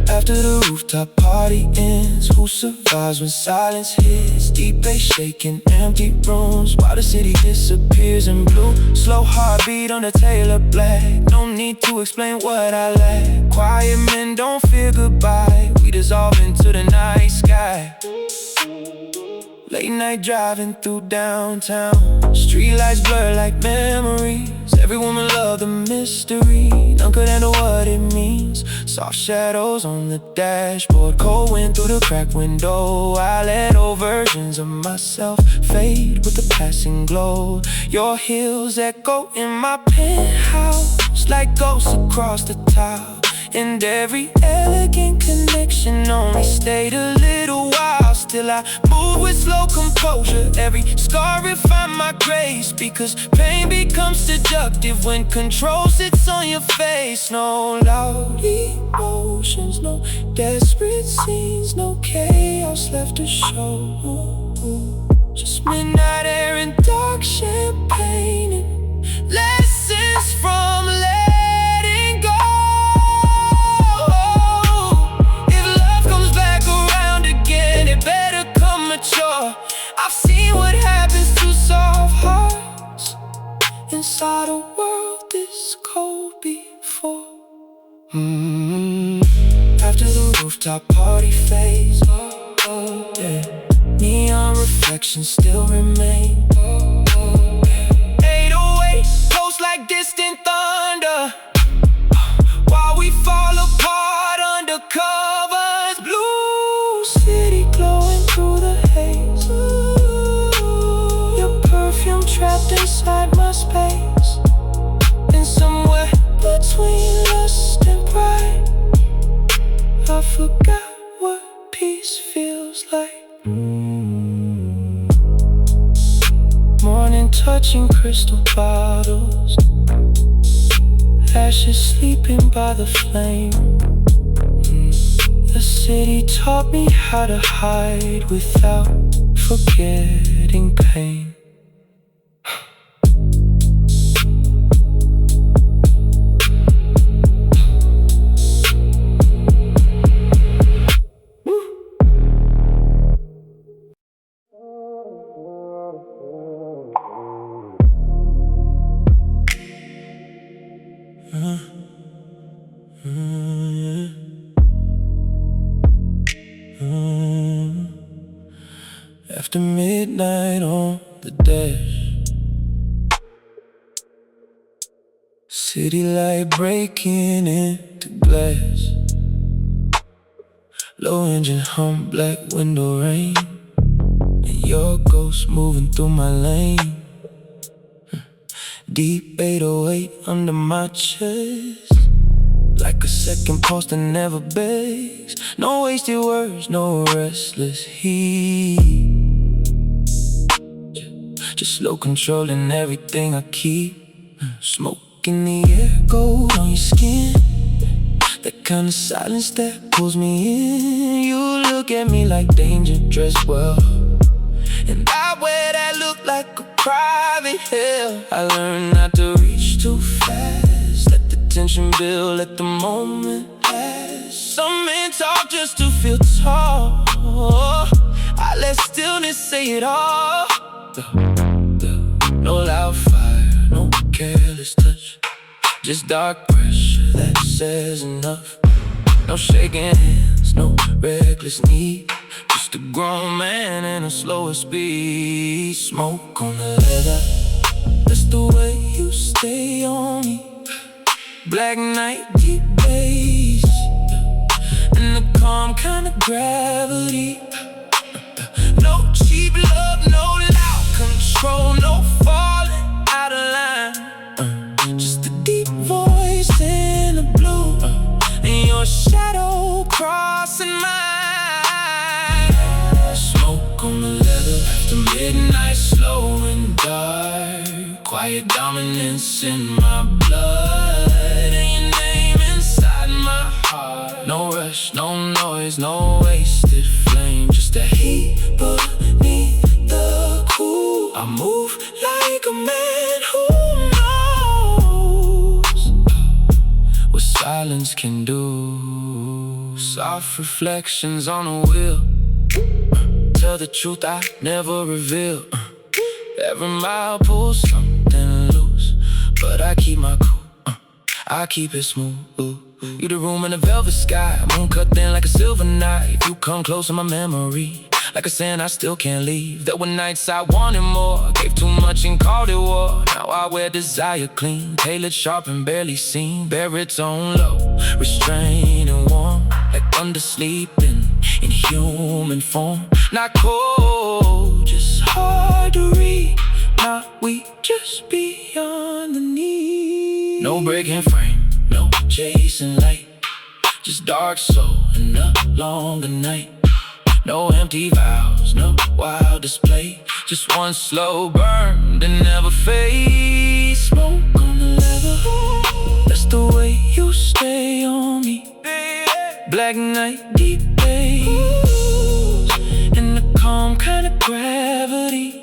A: After the rooftop party ends, who survives when silence hits? Deep bass shaking empty rooms while the city disappears in blue. Slow heartbeat on the Taylor black. No need to explain what I lack. Quiet men don't fear goodbye, we dissolve into the night sky. Late night driving through downtown, streetlights blur like memories. Every woman loved the mystery, none could handle what it means. Soft shadows on the dashboard, cold wind through the cracked window. I let old versions of myself fade with the passing glow. Your heels echo in my penthouse like ghosts across the tile. And every elegant connection only stayed a little while. Still I move with slow composure, every scar refine my grace. Because pain becomes seductive when control sits on your face. No loud emotions, no desperate scenes, no chaos left to show. Just midnight air and dark champagne, and lessons from letting go. If love comes back around again, it better come mature. I've seen what happens to soft hearts inside a world this cold before. After the rooftop party fades, yeah, neon reflections still remain. 808 pulse like distant thunder, while we fall apart under covers. Blue city glowing through the haze. Your perfume trapped inside my space, and somewhere between lust and pride, I forgot what peace feels like. Morning touching crystal bottles, ashes sleeping by the flame. The city taught me how to hide without forgetting pain. After midnight on the dash, city light breaking into glass, low engine hum, black window rain, and your ghost moving through my lane. Deep 808 under my chest, like a second pulse that never begs. No wasted words, no restless heat, just slow controlling everything I keep. Smoke in the air, gold on your skin, that kind of silence that pulls me in. You look at me like danger, dressed well, and I wear that look like a private hell. I learned not to reach too fast, let the tension build, let the moment pass. Some men talk just to feel tall, I let stillness say it all. No loud fire, no careless touch, just dark pressure that says enough. No shaking hands, no reckless need, just a grown man in a slower speed. Smoke on the leather, that's the way you stay on me. Black night, deep bass, and the calm kind of gravity. No cheap love, no loud control, no falling out of line. Just a deep voice in the blue, and your shadow crossing mine. Smoke on the leather after midnight, slow and dark, quiet dominance in my blood, and your name inside my heart. No rush, no noise, no wasted flame, just a heat beneath the cool. I move like a man who knows what silence can do. Soft reflections on a wheel, tell the truth I never reveal. Every mile pulls something loose, but I keep my cool, I keep it smooth. You the room in the velvet sky, moon cut thin like a silver knife. You come close in my memory, like a sin I still can't leave. There were nights I wanted more, gave too much and called it war. Now I wear desire clean, tailored sharp and barely seen. Bear its own low, restrained and warm, like thunder sleeping in human form. Not cold, just hard to read. Not weak, just beyond the need. No breaking frame, no chasing light, just dark soul in a longer night. No empty vows, no wild display, just one slow burn that never fades. Smoke on the leather, that's the way you stay on me. Black night, deep bass, and the calm kind of gravity.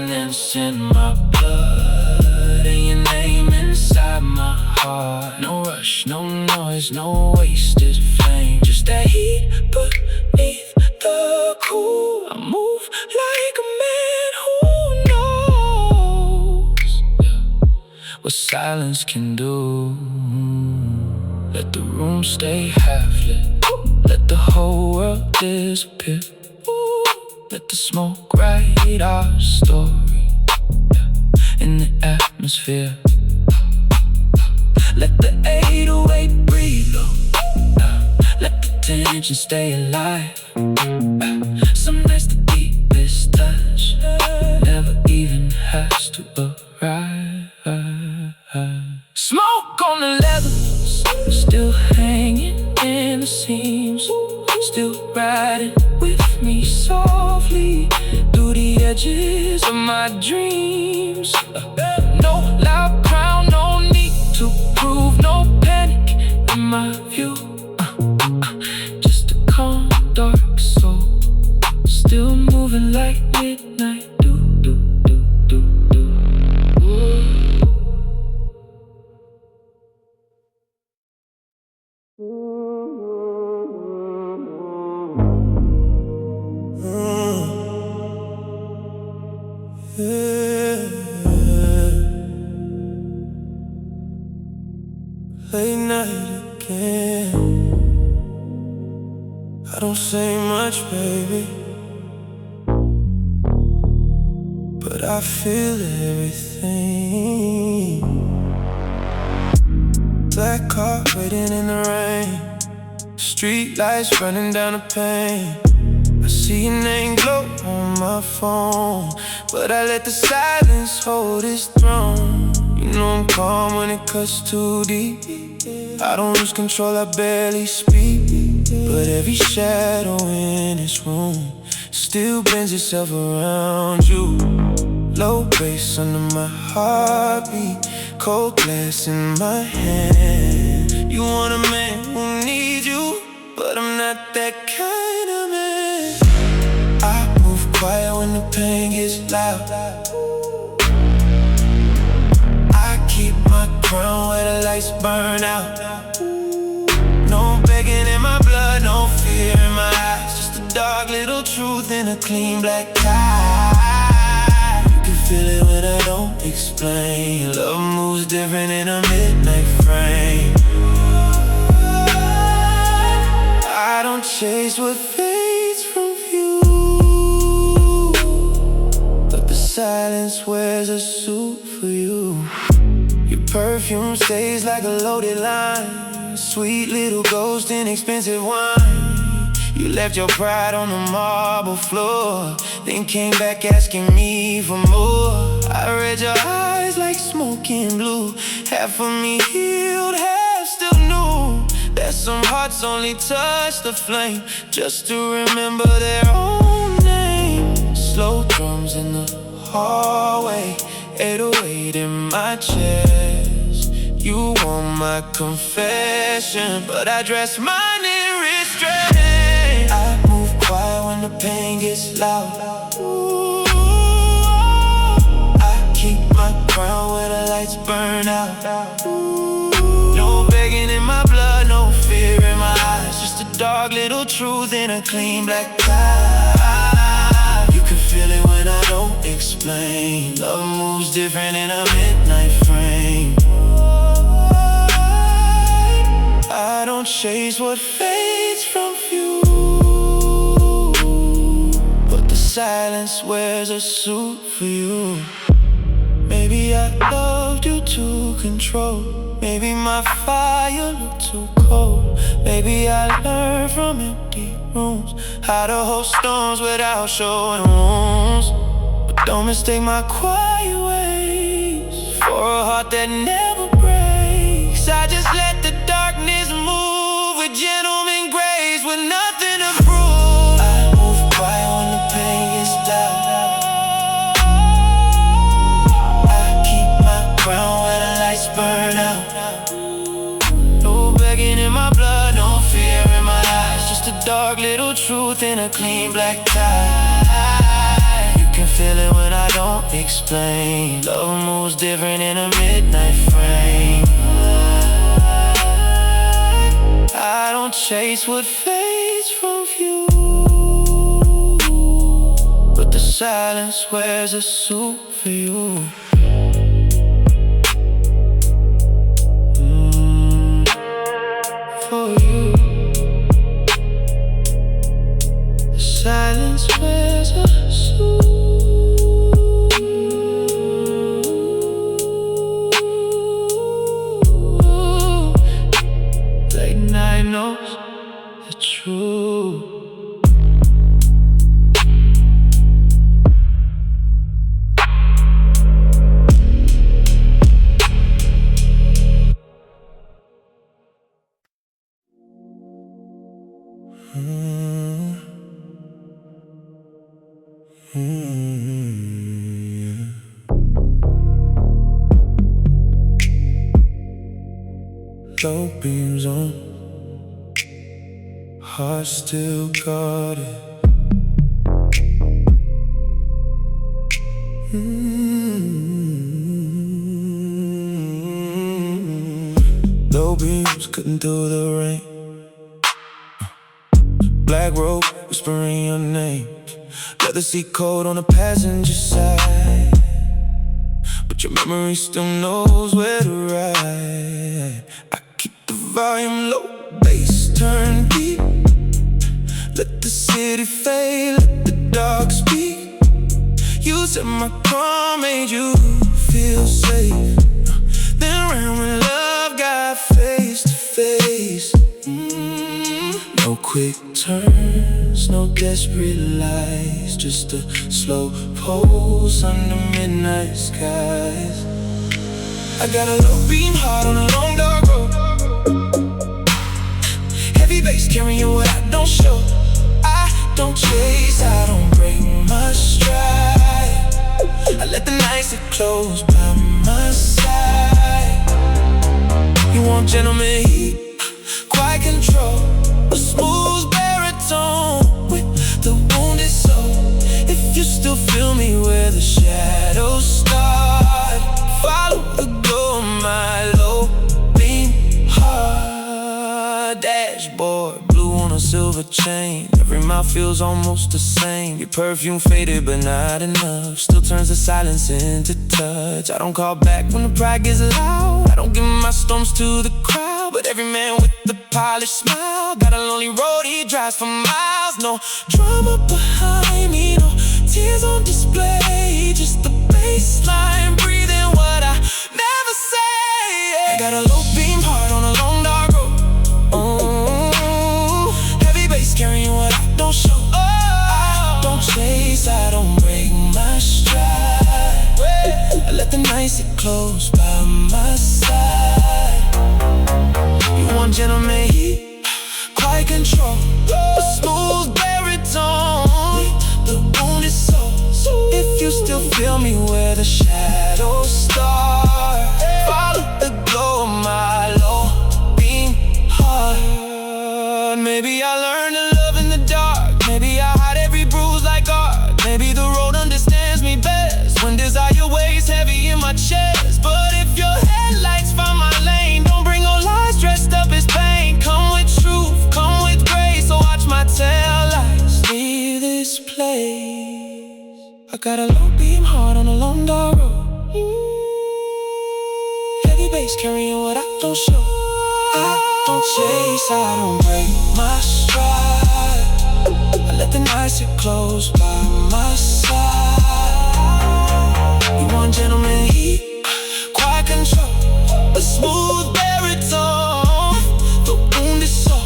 A: sadness in my blood, and your name inside my heart. No rush, no noise, no wasted flame, just that heat beneath the cool. I move like a man who knows what silence can do. Let the room stay half lit, let the whole world disappear. Let the smoke write our story in the atmosphere. Let the 808 breathe low, let the tension stay alive. Some nights the deepest touch never even has to arrive. Smoke on the leather, still hanging in the seams, still riding with me softly through the edges of my dreams. No loud crown, no need to prove, no panic in my view. Just a calm, dark soul, still moving like midnight. Do, do, do, do, do. Late night again. I don't say much, baby, but I feel everything. Black car waiting in the rain, street lights running down the pane. I see your name glow on my phone, but I let the silence hold its throne. You know I'm calm when it cuts too deep. I don't lose control, I barely speak, but every shadow in this room still bends itself around you. Low bass under my heartbeat, cold glass in my hand. You want a man who needs you, but I'm not that kind of man. I move quiet when the pain gets loud. I keep my crown where the lights burn out. No begging in my blood, no fear in my eyes, just a dark little truth in a clean black tie. You can feel it when I don't explain. Love moves different in a midnight frame. I don't chase what fades from view, but the silence wears a suit for you. Your perfume stays like a loaded line, sweet little ghost in expensive wine. You left your pride on the marble floor, then came back asking me for more. I read your eyes like smoking blue, half of me healed, half still new. That some hearts only touch the flame just to remember their own name. Slow drums in the hallway, 808 in my chest. You want my confession, but I dress mine in restraint. I move quiet when the pain gets loud. Ooh, I keep my crown where the lights burn out. Ooh, no begging in my blood, no fear in my eyes, just a dark little truth in a clean black tie. You can feel it when I don't explain. Love moves different in a midnight frame. I don't chase what fades from view, but the silence wears a suit for you. Maybe I loved you to control, maybe my fire looked too cold. Maybe I learned from empty rooms how to hold storms without showing wounds. But don't mistake my quiet ways for a heart that never breaks. I just let the darkness move with gentleman grace, with nothing to prove. I move quiet when the pain gets loud. I keep my crown where the lights burn out. No begging in my blood, no fear in my eyes, just a dark little truth in a clean black tie. You can feel it when I don't don't explain. Love moves different in a midnight frame. I don't chase what fades from view, but the silence wears a suit for you. For you, the silence wears a suit. Late night knows the truth. Low beams on, heart still guarded. Low beams cutting through the rain. Black robe whispering your name. Leather seat coat on the passenger side, but your memory still knows where to ride. I keep the volume low, bass turn deep. Let the city fade, let the dark speak. You said my car made you feel safe. Then ran when love got face to face. No quick turns, no desperate lies, just a slow pulse under midnight skies. I got a low beam heart on a long dark road. Heavy bass carrying what I don't show. I don't chase, I don't break my stride. I let the night sit close by my side. You want gentleman heat, quiet control, a smooth baritone with the wounded soul. If you still feel me where the shadows start, follow the glow of my low beam heart. Dashboard blue on a silver chain. Every mile feels almost the same. Your perfume faded but not enough. Still turns the silence into touch. I don't call back when the pride gets loud. I don't give my storms to the crowd, but every man with the polished smile got a lonely road he drives for miles. No drama behind me, no tears on display, just the bassline breathing what I never say. I got a low beam heart on a long dark road. Heavy bass carrying what I don't show. I don't chase, I don't break my stride. I let the night sit close by my side. You want gentleman heat, quiet control, a smooth baritone, the wounded soul. If you still feel me where the shadows start, follow the glow of my low beam heart. Maybe I learned to love in the dark. Maybe I hide every bruise like art. Maybe the road understands me best when desire weighs heavy in my chest. But if your headlights find my lane, don't bring no lies dressed up as pain. Come with truth, come with grace, so watch my tail lights leave this place. I got a low beam heart on a long dark road. Heavy bass carrying what I don't show. I don't chase, I don't break my stride. I let the night sit close by my side. You want gentleman heat, quiet control, a smooth baritone, the wounded soul.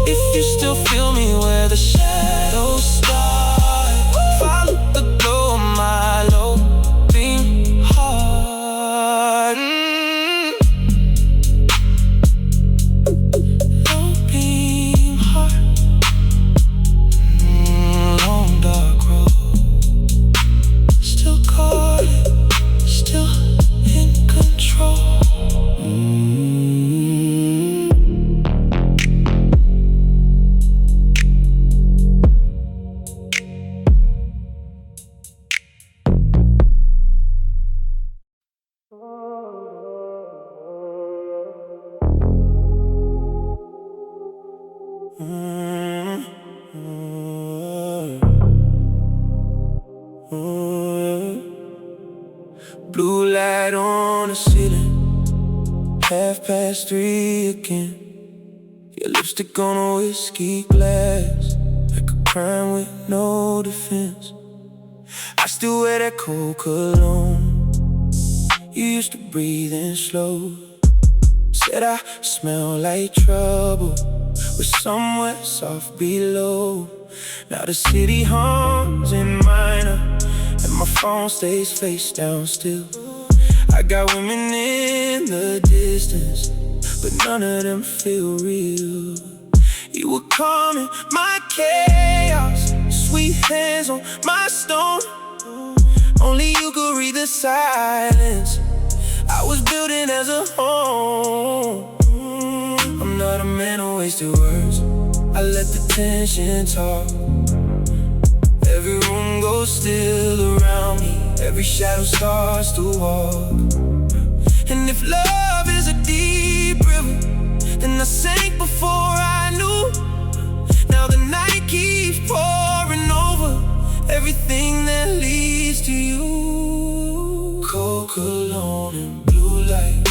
A: If you still feel me where the shadows start, follow the glow of my low beam heart. Low beam heart, long dark road. Blue light on the ceiling, 3:30 again. Your lipstick on a whiskey glass, like a crime with no defense. I still wear that cold cologne you used to breathe in slow. Said I smell like trouble with somewhere soft below. Now the city hums in minor, and my phone stays face down still. I got women in the distance, but none of them feel real. You were calm in my chaos, sweet hands on my stone. Only you could read the silence I was building as a home. I'm not a man who wasted words, I let the tension talk. Every room goes still around me, every shadow starts to walk. And if love is a deep river, then I sank before I knew. Now the night keeps pouring over everything that leads to you. Cold cologne and blue light,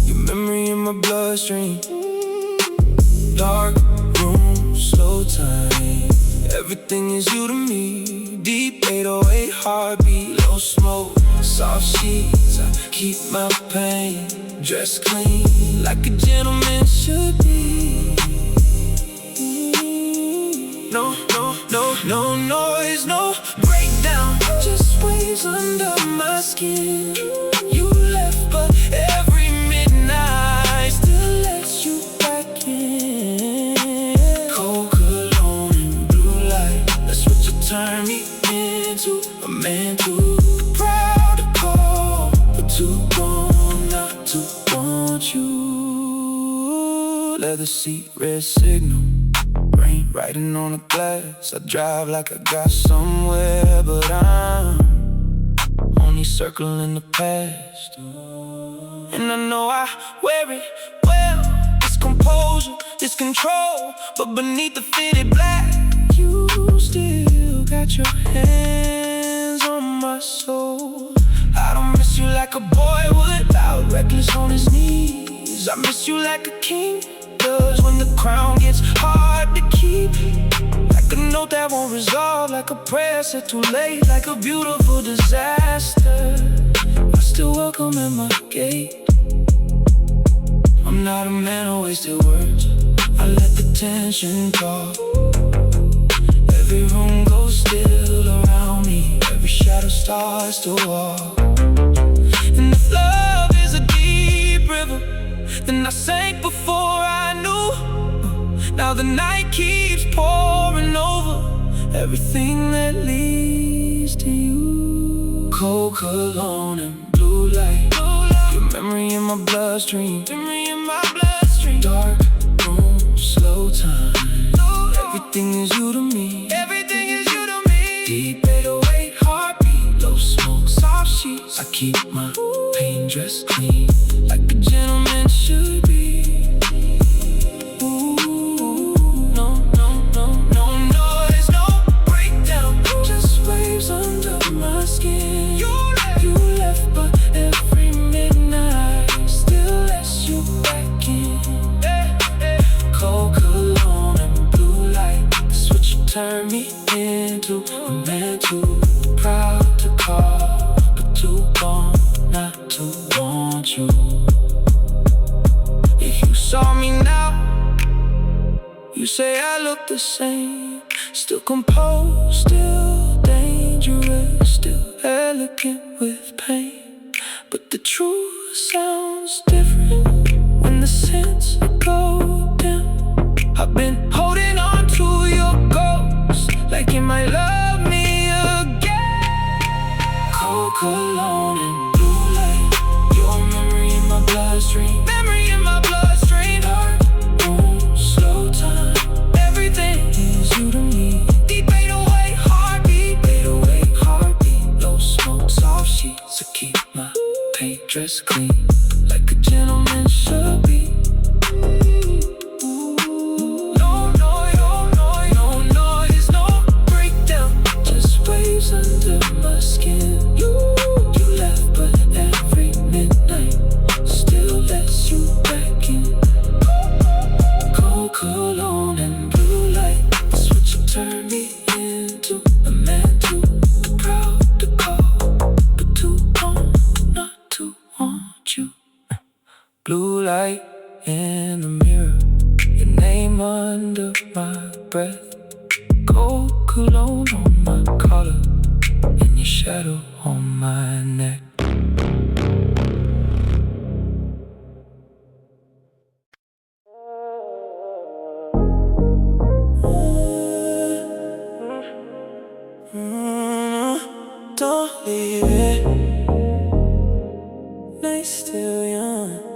A: your memory in my bloodstream. Dark room, slow time, everything is you to me. Deep 808 heartbeat, low smoke, soft sheets. I keep my pain dressed clean, like a gentleman should be. No, no, no, no noise, no breakdown, just waves under my skin. You left, but every midnight still lets you back in. Cold cologne and blue light, that's what you turn me into. A man too proud to call, but too grown not to want you. Leather seat, red signal, rain writing on the glass. I drive like I got somewhere, but I'm only circling the past. And I know I wear it well, this composure, this control, but beneath the fitted black, you still got your hands on my soul. I don't miss you like a boy would, loud, reckless on his knees. I miss you like a king does when the crown gets hard to keep. Like a note that won't resolve, like a prayer said too late, like a beautiful disaster I still welcome at my gate. I'm not a man who wasted words, I let the tension talk. Every room goes still around me, every shadow starts to walk. And if love is a deep river, then I sank before I knew. Now the night keeps pouring over everything that leads to you. Cold cologne and blue light, your memory in my bloodstream. Dark room, slow time, everything is you to me. Deep 808 heartbeat, low smoke, soft sheets. I keep my pain dressed clean, like a gentleman should be. Ooh, no, no, no, no noise, no breakdown, just waves under my skin. You left, but every midnight still lets you back in. Cold cologne and blue light, that's what you turn me into. A man too proud to call, but too gone not to want you. If you saw me now, you say I look the same. Still composed, still dangerous, still elegant with pain. But the truth sounds different when the sense go dim. I've been holding on to your ghost, like you might love me again. Cold cologne and blue light, your memory in my bloodstream. Dark room, slow time, everything is you to me. Deep 808 heartbeat, low smoke, soft sheets. I keep my paint dressed clean, like a gentleman should be. Under my skin, you left, but Blue light in the mirror, your name under my breath. Gold cologne on my collar, and your shadow on my neck. Don't leave it. Night still young.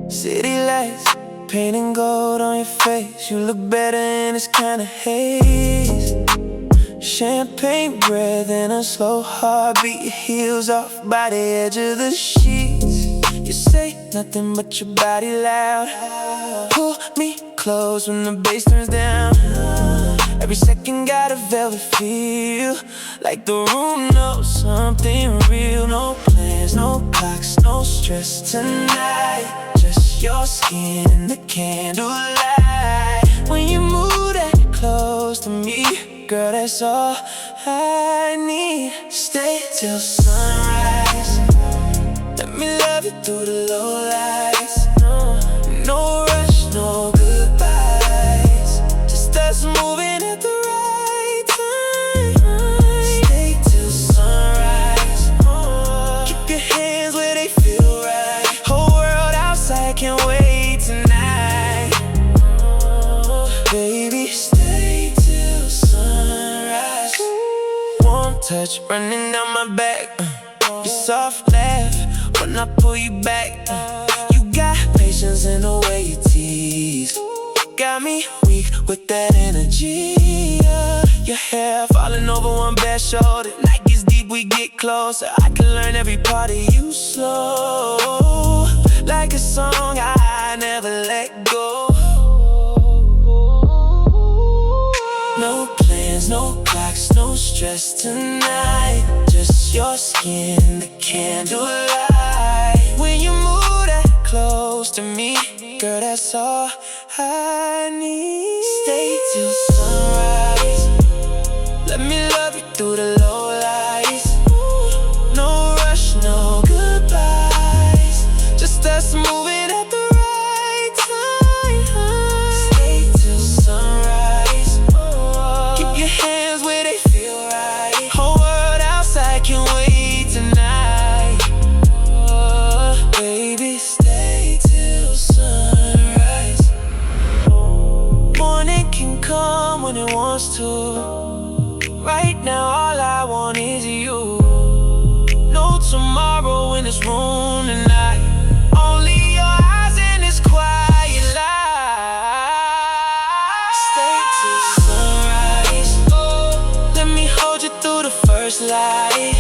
A: City lights, painting gold on your face. You look better in this kind of haze. Champagne breath and a slow heartbeat. Your heels off by the edge of the sheets. You say nothing but your body loud. Pull me close when the bass turns down. Every second got a velvet feel, like the room knows something real. No plans, no clocks, no stress tonight. Just your skin and the candlelight. When you move that close to me, girl, that's all I need. Stay till sunrise. Let me love you through the low lights. No rush, no goodbyes. Just us moving at the right time. Stay till sunrise. Keep your hands where they feel right. Whole world outside can't wait tonight. Baby, stay till sunrise. Warm touch running down my back. Your soft laugh when I pull you back. You got patience in the way you tease. Got me weak with that energy. Your hair falling over one bare shoulder. Night gets deep, we get closer. I can learn every part of you slow, like a song I never let go. No plans, no clocks, no stress tonight. Just your skin, the candlelight. When you move that close to me, girl, that's all I need. Stay till sunrise. Let me love you through the low lights. No rush, no goodbyes. Just us moving at the right time. Stay till sunrise. Keep your hands where they feel right. Whole world outside can't wait tonight. Baby, stay till sunrise. Morning can come when it wants to. Right now all I want is you. No tomorrow in this room tonight. Only your eyes in this quiet light. Stay till sunrise. Let me hold you through the first light.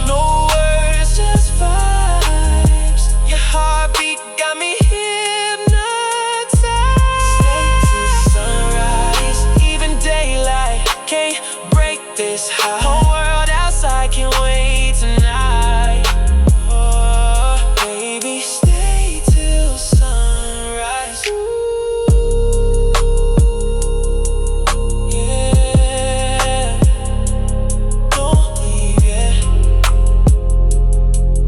A: No words, just vibes. Your heartbeat got me hypnotized. Stay till sunrise. Even daylight can't break this high. Whole world outside can't wait tonight. Baby, stay till sunrise. Yeah, don't leave yet.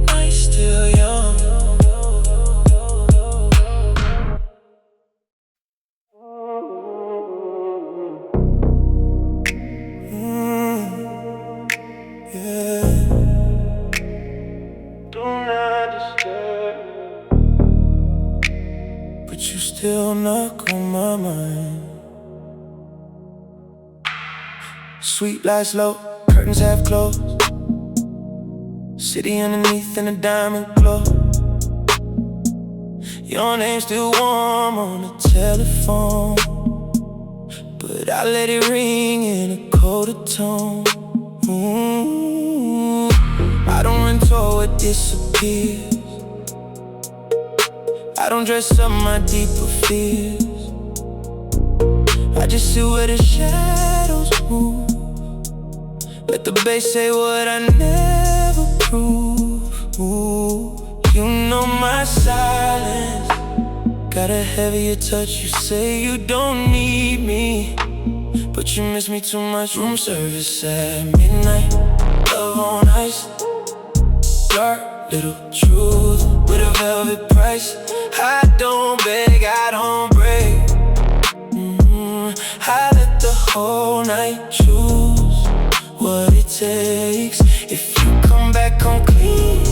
A: Night's still young. Yeah. Do not disturb, but you still knock on my mind. Sweet lights low, curtains half closed. City underneath in a diamond glow. Your name's still warm on the telephone, but I let it ring in a colder tone. I don't run toward what disappears. I don't dress up my deeper fears. I just see where the shadows move. Let the bass say what I never prove. You know my silence got a heavier touch. You say you don't need me, but you miss me too much. Room service at midnight, love on ice. Dark little truth with a velvet price. I don't beg, I don't break. I let the whole night choose what it takes. If you come back home clean,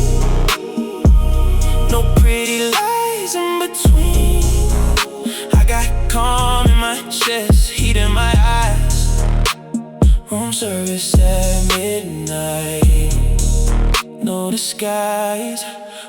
A: no pretty lies in between. I got calm in my chest, heat in my eyes. Room service at midnight, no disguise.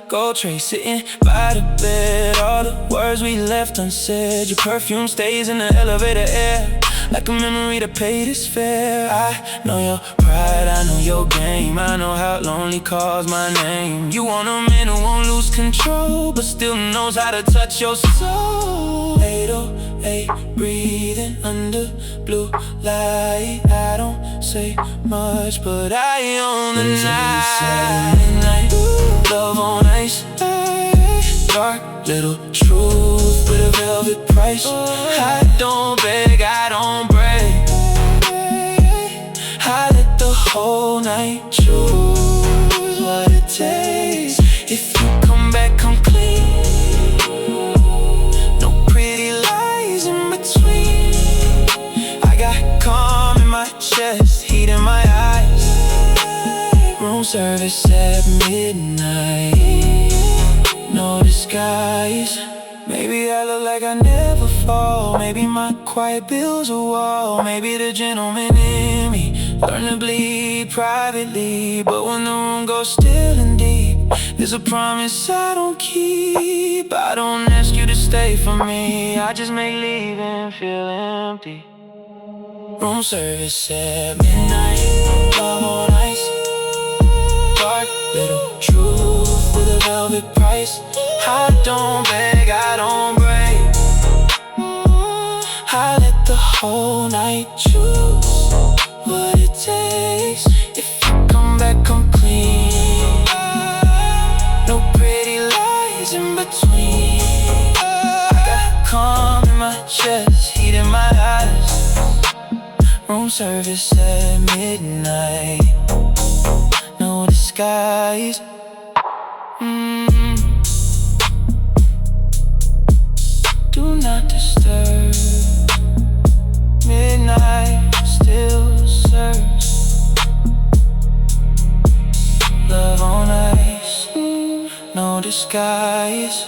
A: Gold tray sitting by the bed, all the words we left unsaid. Your perfume stays in the elevator air, like a memory that paid its fare. I know your pride, I know your game, I know how lonely calls my name. You want a man who won't lose control, but still knows how to touch your soul. 808, breathing under blue light. I don't say much, but I own the night. Love on ice, dark little truth with a velvet price. I don't beg, I don't break. I let the whole night choose what it takes. If you come back, come clean, no pretty lies in between. I got calm in my chest, heat in my eyes. Room service at midnight, no disguise. Maybe I look like I never fall, maybe my quiet builds a wall. Maybe the gentleman in me learn to bleed privately, but when the room goes still and deep, there's a promise I don't keep. I don't ask you to stay for me, I just make leaving feel empty. Room service at midnight, love on ice. Dark little truth with a velvet price. I don't beg, I don't break. I let the whole night choose what it takes. If you come back, come clean, no pretty lies in between. I got calm in my chest, heat in my eyes. Room service at midnight, no disguise. Do not disturb. Midnight still serves. Love on ice, no disguise.